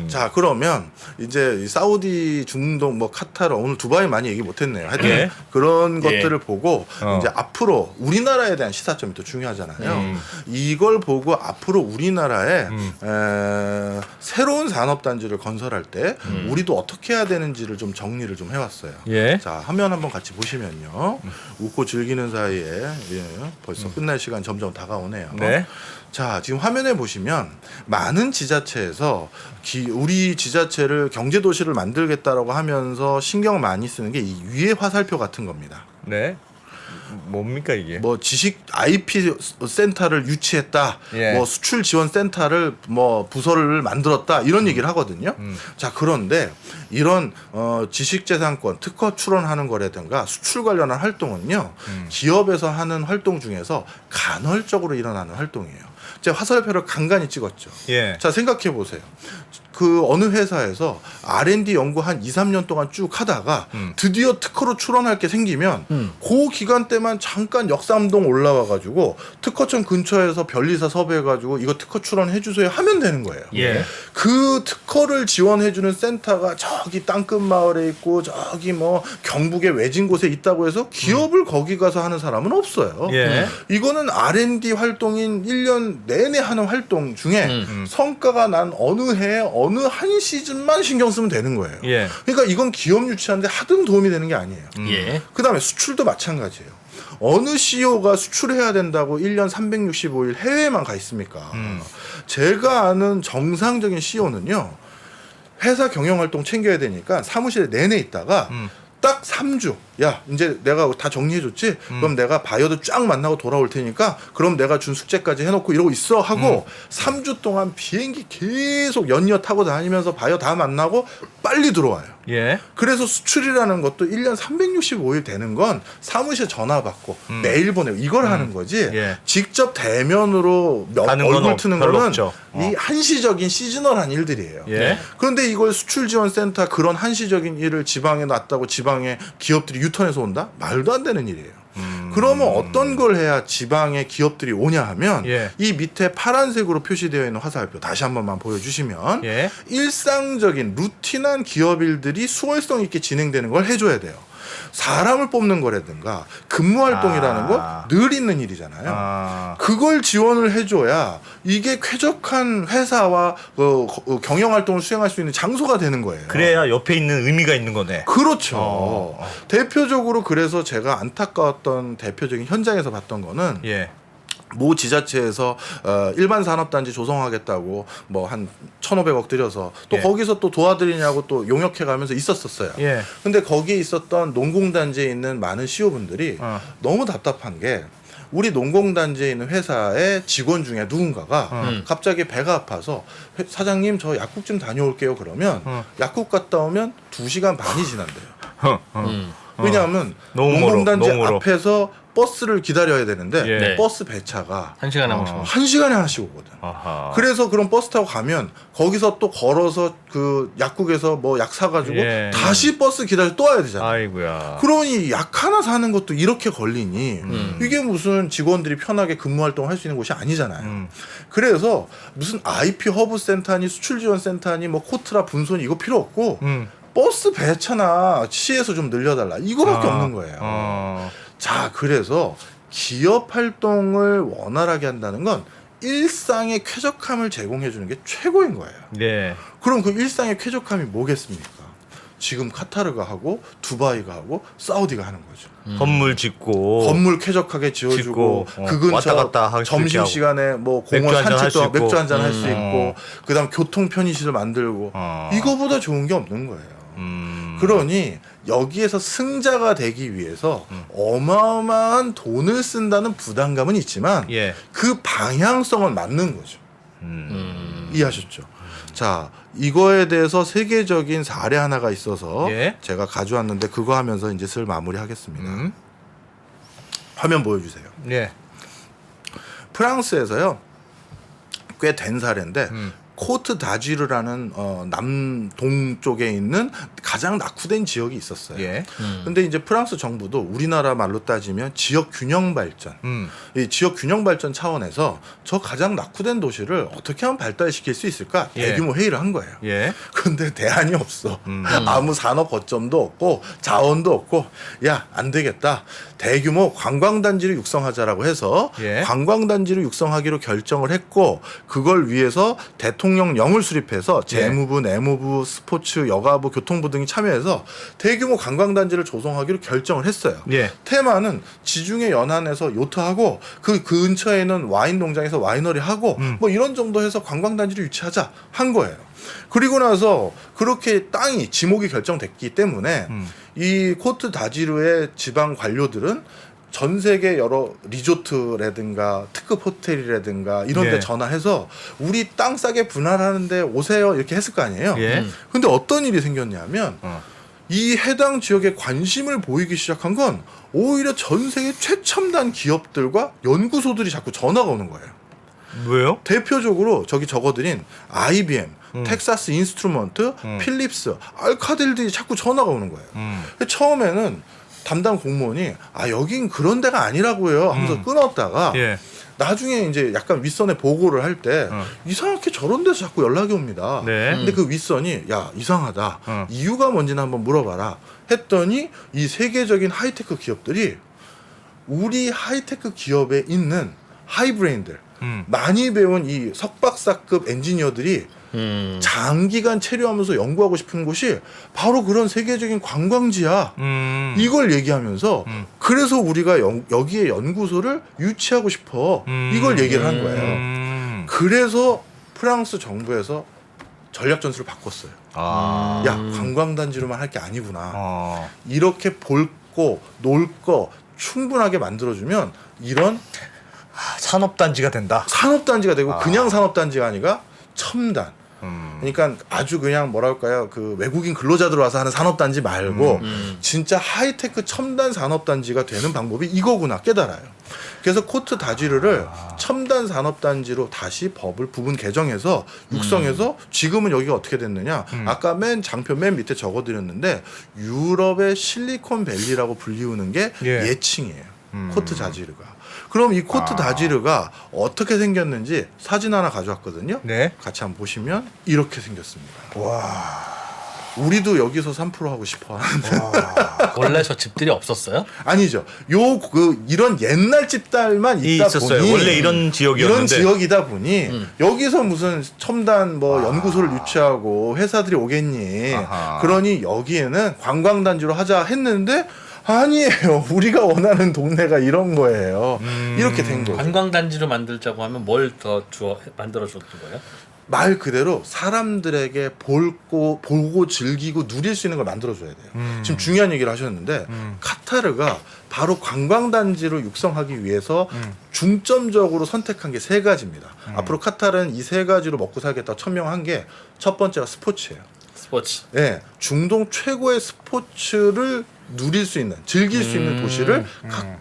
자, 그러면 이제 이 사우디, 중동, 카타르 오늘 두바이 많이 얘기 못했네요. 하여튼 예. 그런 예. 것들을 보고 이제 앞으로 우리나라에 대한 시사점이 또 중요하잖아요. 이걸 보고 앞으로 우리나라에 새로운 산업단지를 건설할 때 우리도 어떻게 해야 되는지를 좀 정리를 좀 해왔어요. 예. 자, 화면 한번 같이 보시면요. 웃고 즐기는 사이에 벌써 끝날 시간 점점 다가오네요. 네. 자, 지금 화면에 보시면 많은 지자체에서 우리 지자체를 경제도시를 만들겠다라고 하면서 신경 많이 쓰는 게 이 위에 화살표 같은 겁니다. 네. 뭡니까 이게? 지식 IP 센터를 유치했다. 예. 수출 지원 센터를 부서를 만들었다. 이런 얘기를 하거든요. 자, 그런데 이런 지식재산권 특허 출원하는 거라든가 수출 관련한 활동은요. 기업에서 하는 활동 중에서 간헐적으로 일어나는 활동이에요. 제가 화살표를 간간히 찍었죠. 예. 자, 생각해 보세요. 그 어느 회사에서 R&D 연구 한 2, 3년 동안 쭉 하다가 드디어 특허로 출원할 게 생기면 그 기간 때만 잠깐 역삼동 올라와 가지고 특허청 근처에서 변리사 섭외해 가지고 이거 특허 출원해 주세요 하면 되는 거예요. 예. 그 특허를 지원해 주는 센터가 저기 땅끝 마을에 있고 저기 경북의 외진 곳에 있다고 해서 기업을 거기 가서 하는 사람은 없어요. 예. 이거는 R&D 활동인 1년 내내 하는 활동 중에 성과가 난 어느 해에 어느 한 시즌만 신경 쓰면 되는 거예요. 예. 그러니까 이건 기업 유치하는데 하등 도움이 되는 게 아니에요. 예. 그다음에 수출도 마찬가지예요. 어느 CEO가 수출해야 된다고 1년 365일 해외에만 가 있습니까? 제가 아는 정상적인 CEO는요. 회사 경영활동 챙겨야 되니까 사무실에 내내 있다가 딱 3주. 야, 이제 내가 다 정리해줬지? 그럼 내가 바이어도 쫙 만나고 돌아올 테니까 그럼 내가 준 숙제까지 해놓고 이러고 있어 하고 3주 동안 비행기 계속 연이어 타고 다니면서 바이어 다 만나고 빨리 들어와요. 예. 그래서 수출이라는 것도 1년 365일 되는 건 사무실 전화 받고 메일 보내고 이걸 하는 거지. 예. 직접 대면으로 가는 건 얼굴 트는 별로 거는 없죠. 이 한시적인 시즈널한 일들이에요. 예. 그런데 이걸 수출지원센터 그런 한시적인 일을 지방에 놨다고 지방에 기업들이 유턴해서 온다? 말도 안 되는 일이에요. 그러면 어떤 걸 해야 지방의 기업들이 오냐 하면 예. 이 밑에 파란색으로 표시되어 있는 화살표 다시 한 번만 보여주시면 예. 일상적인 루틴한 기업 일들이 수월성 있게 진행되는 걸 해줘야 돼요. 사람을 뽑는 거라든가 근무 활동이라는 건 늘 있는 일이잖아요. 아. 그걸 지원을 해줘야 이게 쾌적한 회사와 경영 활동을 수행할 수 있는 장소가 되는 거예요. 그래야 옆에 있는 의미가 있는 거네. 그렇죠. 대표적으로 그래서 제가 안타까웠던 대표적인 현장에서 봤던 거는 예. 모 지자체에서 일반 산업단지 조성하겠다고 뭐 한 1,500억 들여서 또 예. 거기서 또 도와드리냐고 또 용역해 가면서 있었어요. 예. 근데 거기에 있었던 농공단지에 있는 많은 CEO분들이 너무 답답한 게 우리 농공단지에 있는 회사의 직원 중에 누군가가 갑자기 배가 아파서 사장님 저 약국 좀 다녀올게요 그러면 약국 갔다 오면 2시간 반이 지난대요. 왜냐하면 너무 농공단지 멀어, 너무 멀어. 앞에서 버스를 기다려야 되는데 예. 버스 배차가 1시간에 한 번씩. 1시간에 하나씩 오거든. 아하. 그래서 그런 버스 타고 가면 거기서 또 걸어서 그 약국에서 뭐 약 사가지고 예. 다시 버스 기다려 또 와야 되잖아. 아이고야. 그러니 약 하나 사는 것도 이렇게 걸리니 이게 무슨 직원들이 편하게 근무 활동을 할 수 있는 곳이 아니잖아요. 그래서 무슨 IP 허브 센터니 수출 지원 센터니 뭐 코트라 분손이 이거 필요 없고 버스 배차나 시에서 좀 늘려달라 이거밖에 없는 거예요. 자, 그래서 기업 활동을 원활하게 한다는 건 일상의 쾌적함을 제공해 주는 게 최고인 거예요. 네. 그럼 그 일상의 쾌적함이 뭐겠습니까? 지금 카타르가 하고 두바이가 하고 사우디가 하는 거죠. 건물 짓고 건물 쾌적하게 지어주고 짓고, 그 근처 왔다 갔다 할 수 있게 점심 하고. 시간에 뭐 맥주 공원 한잔 할 수 산책도 있고. 맥주 한잔 할 수 있고 그다음 교통 편의시설 만들고 이거보다 좋은 게 없는 거예요. 그러니 여기에서 승자가 되기 위해서 어마어마한 돈을 쓴다는 부담감은 있지만 예. 그 방향성은 맞는 거죠. 이해하셨죠? 자, 이거에 대해서 세계적인 사례 하나가 있어서 예. 제가 가져왔는데 그거 하면서 이제 슬 마무리하겠습니다. 화면 보여주세요. 예. 프랑스에서요 꽤 된 사례인데 코트 다지르라는 남동쪽에 있는 가장 낙후된 지역이 있었어요. 예. 근데 이제 프랑스 정부도 우리나라 말로 따지면 지역 균형 발전, 이 지역 균형 발전 차원에서 저 가장 낙후된 도시를 어떻게 하면 발달시킬 수 있을까 예. 대규모 회의를 한 거예요. 예. 근데 대안이 없어. 아무 산업 거점도 없고 자원도 없고 야, 안 되겠다. 대규모 관광단지를 육성하자라고 해서 예. 관광단지를 육성하기로 결정을 했고 그걸 위해서 대통령령을 수립해서 재무부, 내무부, 스포츠, 여가부, 교통부 등이 참여해서 대규모 관광단지를 조성하기로 결정을 했어요. 예. 테마는 지중해 연안에서 요트하고 그 근처에 있는 와인 농장에서 와이너리 하고 뭐 이런 정도 해서 관광단지를 유치하자 한 거예요. 그리고 나서 그렇게 땅이 지목이 결정됐기 때문에 이 코트 다지르의 지방 관료들은 전 세계 여러 리조트라든가 특급 호텔이라든가 이런 데 예. 전화해서 우리 땅 싸게 분할하는데 오세요 이렇게 했을 거 아니에요. 예. 근데 어떤 일이 생겼냐면 이 해당 지역에 관심을 보이기 시작한 건 오히려 전 세계 최첨단 기업들과 연구소들이 자꾸 전화가 오는 거예요. 왜요? 대표적으로 저기 적어드린 IBM, 텍사스 인스트루먼트, 필립스, 알카델들이 자꾸 전화가 오는 거예요. 처음에는 담당 공무원이 여긴 그런 데가 아니라고요 하면서 끊었다가 예. 나중에 이제 약간 윗선에 보고를 할 때 이상하게 저런 데서 자꾸 연락이 옵니다. 네. 근데 그 윗선이 야 이상하다. 이유가 뭔지는 한번 물어봐라 했더니 이 세계적인 하이테크 기업들이 우리 하이테크 기업에 있는 하이브레인들 많이 배운 이 석박사급 엔지니어들이 장기간 체류하면서 연구하고 싶은 곳이 바로 그런 세계적인 관광지야. 이걸 얘기하면서 그래서 우리가 여기에 연구소를 유치하고 싶어. 이걸 얘기를 한 거예요. 그래서 프랑스 정부에서 전략 전술을 바꿨어요. 아. 야, 관광단지로만 할 게 아니구나. 아. 이렇게 볼 거, 놀 거 충분하게 만들어주면 이런 산업단지가 된다. 산업단지가 되고 그냥 산업단지가 아니라 첨단 그러니까 아주 그냥 뭐랄까요, 그 외국인 근로자들 와서 하는 산업단지 말고 진짜 하이테크 첨단 산업단지가 되는 방법이 이거구나 깨달아요. 그래서 코트 다지르를 첨단 산업단지로 다시 법을 부분 개정해서 육성해서 지금은 여기가 어떻게 됐느냐? 아까 맨 장표 맨 밑에 적어드렸는데 유럽의 실리콘밸리라고 불리우는 게 예. 예칭이에요. 코트 다지르가. 그럼 이 코트 다지르가 어떻게 생겼는지 사진 하나 가져왔거든요. 네. 같이 한번 보시면 이렇게 생겼습니다. 우리도 여기서 3% 하고 싶어 하는데 원래 저 집들이 없었어요? 아니죠. 이런 옛날 집들만 있다 있었어요. 보니 원래 이런 지역이었는데. 이런 지역이다 보니 여기서 무슨 첨단 뭐 연구소를 유치하고 회사들이 오겠니? 아하. 그러니 여기에는 관광단지로 하자 했는데 아니에요. 우리가 원하는 동네가 이런 거예요. 이렇게 된 거죠. 관광단지로 만들자고 하면 뭘 더 만들어줬던 거예요? 말 그대로 사람들에게 보고 즐기고 누릴 수 있는 걸 만들어줘야 돼요. 지금 중요한 얘기를 하셨는데 카타르가 바로 관광단지로 육성하기 위해서 중점적으로 선택한 게 세 가지입니다. 앞으로 카타르는 이 세 가지로 먹고 살겠다고 천명한 게 첫 번째가 스포츠예요. 스포츠. 네, 중동 최고의 스포츠를 누릴 수 있는, 즐길 수 있는 도시를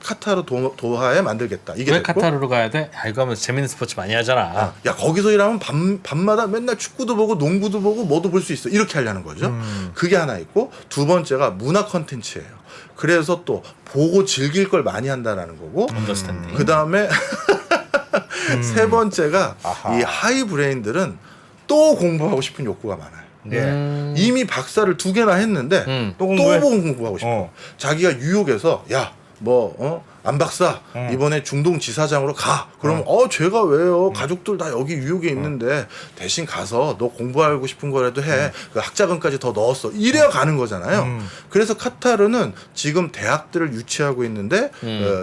카타르 도하에 만들겠다. 이게 왜 됐고, 카타르로 가야 돼? 이거 하면 재밌는 스포츠 많이 하잖아. 야 거기서 일하면 밤마다 맨날 축구도 보고 농구도 보고 뭐도 볼 수 있어. 이렇게 하려는 거죠. 그게 하나 있고 두 번째가 문화 컨텐츠예요. 그래서 또 보고 즐길 걸 많이 한다라는 거고 언더스탠딩. 그 다음에 세 번째가 아하. 이 하이 브레인들은 또 공부하고 싶은 욕구가 많아요. 예. 이미 박사를 2개나 했는데 또 또 공부해? 공부하고 싶어. 자기가 뉴욕에서 안 박사 이번에 중동 지사장으로 가. 그러면 제가 왜요? 가족들 다 여기 뉴욕에 있는데 대신 가서 너 공부하고 싶은 거라도 해. 그 학자금까지 더 넣었어. 이래야 가는 거잖아요. 그래서 카타르는 지금 대학들을 유치하고 있는데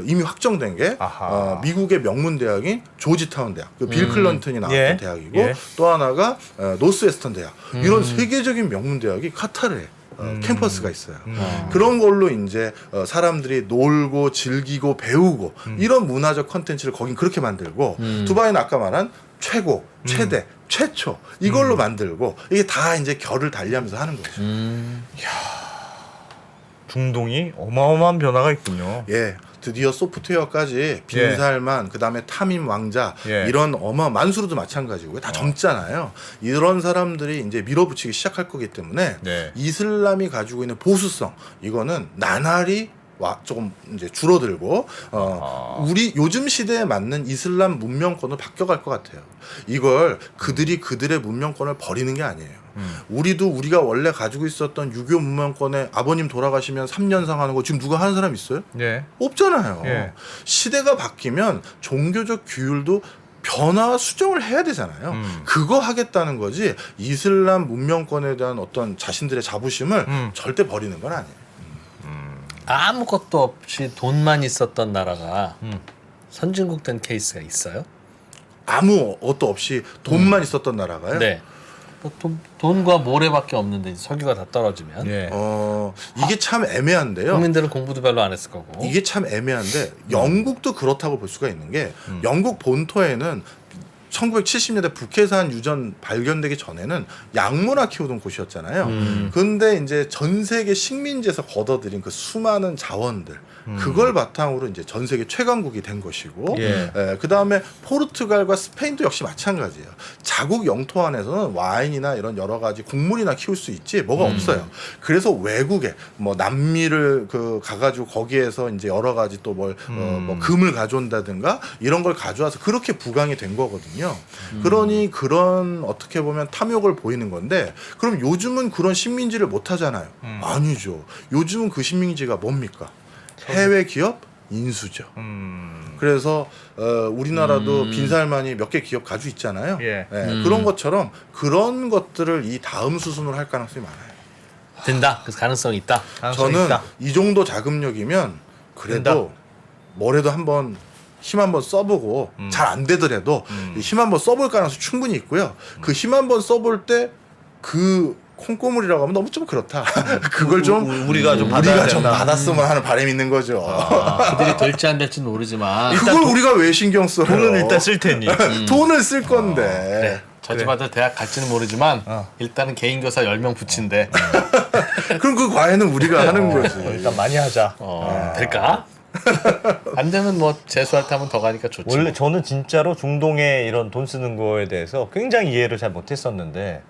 이미 확정된 게 아하. 미국의 명문 대학인 조지타운 대학, 그 빌 클런턴이 나왔던 예. 대학이고 예. 또 하나가 노스웨스턴 대학. 이런 세계적인 명문 대학이 카타르에 캠퍼스가 있어요. 그런 걸로 이제 사람들이 놀고 즐기고 배우고 이런 문화적 컨텐츠를 거긴 그렇게 만들고 두바이는 아까 말한 최고, 최대, 최초 이걸로 만들고 이게 다 이제 결을 달리하면서 하는 거죠. 중동이 어마어마한 변화가 있군요. 예. 드디어 소프트웨어까지 빈살만 그다음에 타민 왕자 예. 이런 만수르도 마찬가지고요. 다 젊잖아요. 이런 사람들이 이제 밀어붙이기 시작할 거기 때문에 네. 이슬람이 가지고 있는 보수성 이거는 나날이 조금 이제 줄어들고 우리 요즘 시대에 맞는 이슬람 문명권으로 바뀌어갈 것 같아요. 이걸 그들의 문명권을 버리는 게 아니에요. 우리도 우리가 원래 가지고 있었던 유교 문명권에 아버님 돌아가시면 3년상 하는 거 지금 누가 하는 사람 있어요? 예. 없잖아요. 예. 시대가 바뀌면 종교적 규율도 변화 수정을 해야 되잖아요. 그거 하겠다는 거지 이슬람 문명권에 대한 어떤 자신들의 자부심을 절대 버리는 건 아니에요. 아무것도 없이 돈만 있었던 나라가 선진국 된 케이스가 있어요? 아무것도 없이 돈만 있었던 나라가요. 네. 뭐 돈과 모래밖에 없는데 석유가 다 떨어지면 예. 이게 참 애매한데요. 국민들은 공부도 별로 안 했을 거고. 이게 참 애매한데 영국도 그렇다고 볼 수가 있는 게 영국 본토에는 1970년대 북해산 유전 발견되기 전에는 양문화 키우던 곳이었잖아요. 근데 이제 전 세계 식민지에서 걷어들인 그 수많은 자원들 그걸 바탕으로 이제 전 세계 최강국이 된 것이고, 예. 그 다음에 포르투갈과 스페인도 역시 마찬가지예요. 자국 영토 안에서는 와인이나 이런 여러 가지 곡물이나 키울 수 있지 뭐가 없어요. 그래서 외국에 뭐 남미를 가가지고 거기에서 이제 여러 가지 또 뭐 금을 가져온다든가 이런 걸 가져와서 그렇게 부강이 된 거거든요. 그러니 그런 어떻게 보면 탐욕을 보이는 건데, 그럼 요즘은 그런 식민지를 못 하잖아요. 아니죠. 요즘은 그 식민지가 뭡니까? 해외 기업 인수죠. 그래서 우리나라도 빈살만이 몇 개 기업 가지고 있잖아요. 예. 그런 것처럼 그런 것들을 이 다음 수순으로 할 가능성이 많아요. 된다. 그래서 가능성이 있다. 가능성이 저는 있다. 이 정도 자금력이면 그래도 뭐래도 한번 힘 한번 써보고 잘 안 되더라도 힘 한번 써볼 가능성이 충분히 있고요. 그 힘 한번 써볼 때 그 콩고물이라고 하면 너무 좀 그렇다. 그걸 좀 우리가 좀 받아야 우리가 좀 된다. 받았으면 하는 바람이 있는 거죠. 그들이 될지 안 될지는 모르지만 그걸 우리가 왜 신경 써요? 돈은 일단 쓸 테니. 돈을 쓸 건데. 네. 저집아들 대학 갈지는 모르지만 일단은 개인 교사 10명 붙인대. 그럼 그 과외는 우리가 하는 거지. 일단 많이 하자. 될까? 안 되면 뭐 재수할 때 하면 더 가니까 좋지. 원래 저는 진짜로 중동에 이런 돈 쓰는 거에 대해서 굉장히 이해를 잘 못했었는데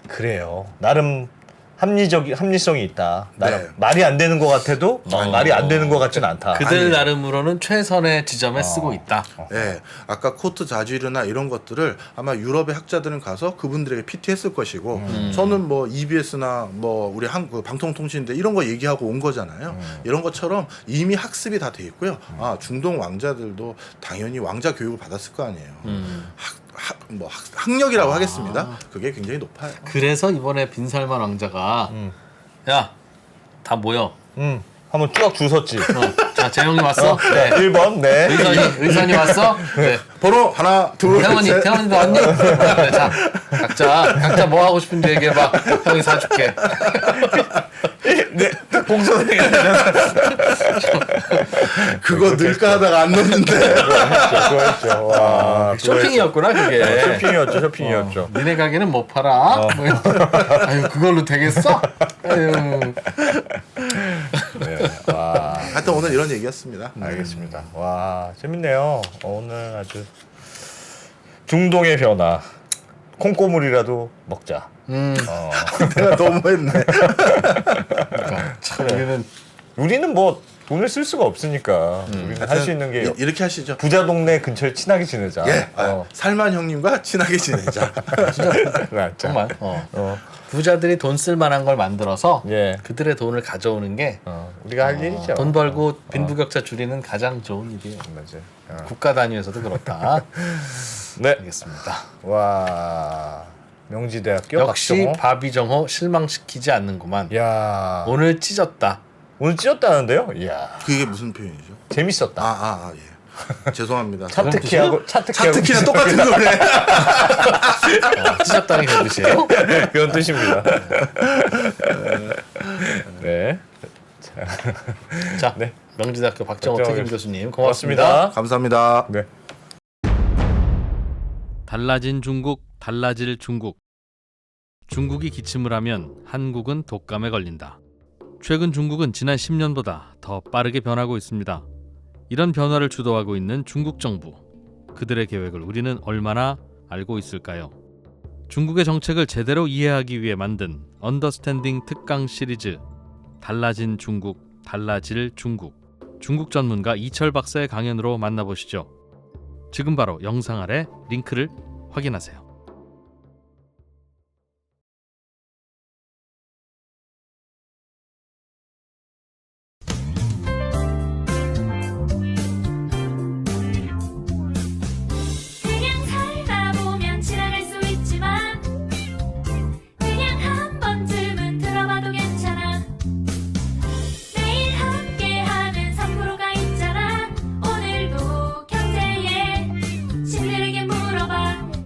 그래요. 나름 합리성이 있다. 나름 네. 말이 안 되는 것 같아도 말이 안 되는 것 같지는 않다. 그들 나름으로는 최선의 지점에 쓰고 있다. 예, 아까 코트 자주일이나 이런 것들을 아마 유럽의 학자들은 가서 그분들에게 PT했을 것이고 저는 뭐 EBS나 뭐 우리 한국 방송통신대 이런 거 얘기하고 온 거잖아요. 이런 것처럼 이미 학습이 다 돼 있고요. 아 중동 왕자들도 당연히 왕자 교육을 받았을 거 아니에요. 학력이라고 하겠습니다. 그게 굉장히 높아요. 그래서 이번에 빈살만 왕자가 야, 다 모여. 한번 쭉 주섰지. 자, 재영이 왔어? 네. 1번, 네. 의선이 왔어? 네. 번호 하나, 둘, 셋. 태원이도 왔니? 네, 자, 각자 뭐 하고 싶은지 얘기해봐. 형이 사줄게. 네, 공손해. 그거 넣을까 하다가 안 넣는데. 그거 했죠. 와, 쇼핑이었구나 그게. 쇼핑이었죠. 니네 가게는 못 팔아? 뭐 이런. 아유 그걸로 되겠어? 아유. 네, 와, 하여튼 오늘 이런 얘기였습니다. 알겠습니다. 와, 재밌네요. 오늘 아주 중동의 변화. 콩고물이라도 먹자. 내가 너무했네. 참 우리는 뭐 돈을 쓸 수가 없으니까 우리는 할 수 있는 게 이렇게 하시죠. 부자 동네 근처에 친하게 지내자. 예, 살만 형님과 친하게 지내자. 맞자. 정말 부자들이 돈 쓸 만한 걸 만들어서 예. 그들의 돈을 가져오는 게 우리가 할 일이죠. 돈 벌고 빈부격차 줄이는 가장 좋은 일이에요. 맞아요. 국가 단위에서도 그렇다. 네. 알겠습니다. 와, 명지대학교 역시 박정호. 바비정호 실망시키지 않는구만. 야, 오늘 찢었다. 오늘 찢었다는데요? 이야, 그게 무슨 표현이죠? 재밌었다. 예. 죄송합니다. 차트키하고 차트키랑 똑같은 거네. 찢었다는 게 뜻이에요? 그런 뜻입니다. 네. 자, 네. 명지대학교 박정호 박정호 특임 교수님 고맙습니다. 고맙습니다. 감사합니다. 네. 달라진 중국, 달라질 중국. 중국이 기침을 하면 한국은 독감에 걸린다. 최근 중국은 지난 10년보다 더 빠르게 변하고 있습니다. 이런 변화를 주도하고 있는 중국 정부. 그들의 계획을 우리는 얼마나 알고 있을까요? 중국의 정책을 제대로 이해하기 위해 만든 언더스탠딩 특강 시리즈 달라진 중국, 달라질 중국. 중국 전문가 이철 박사의 강연으로 만나보시죠. 지금 바로 영상 아래 링크를 확인하세요.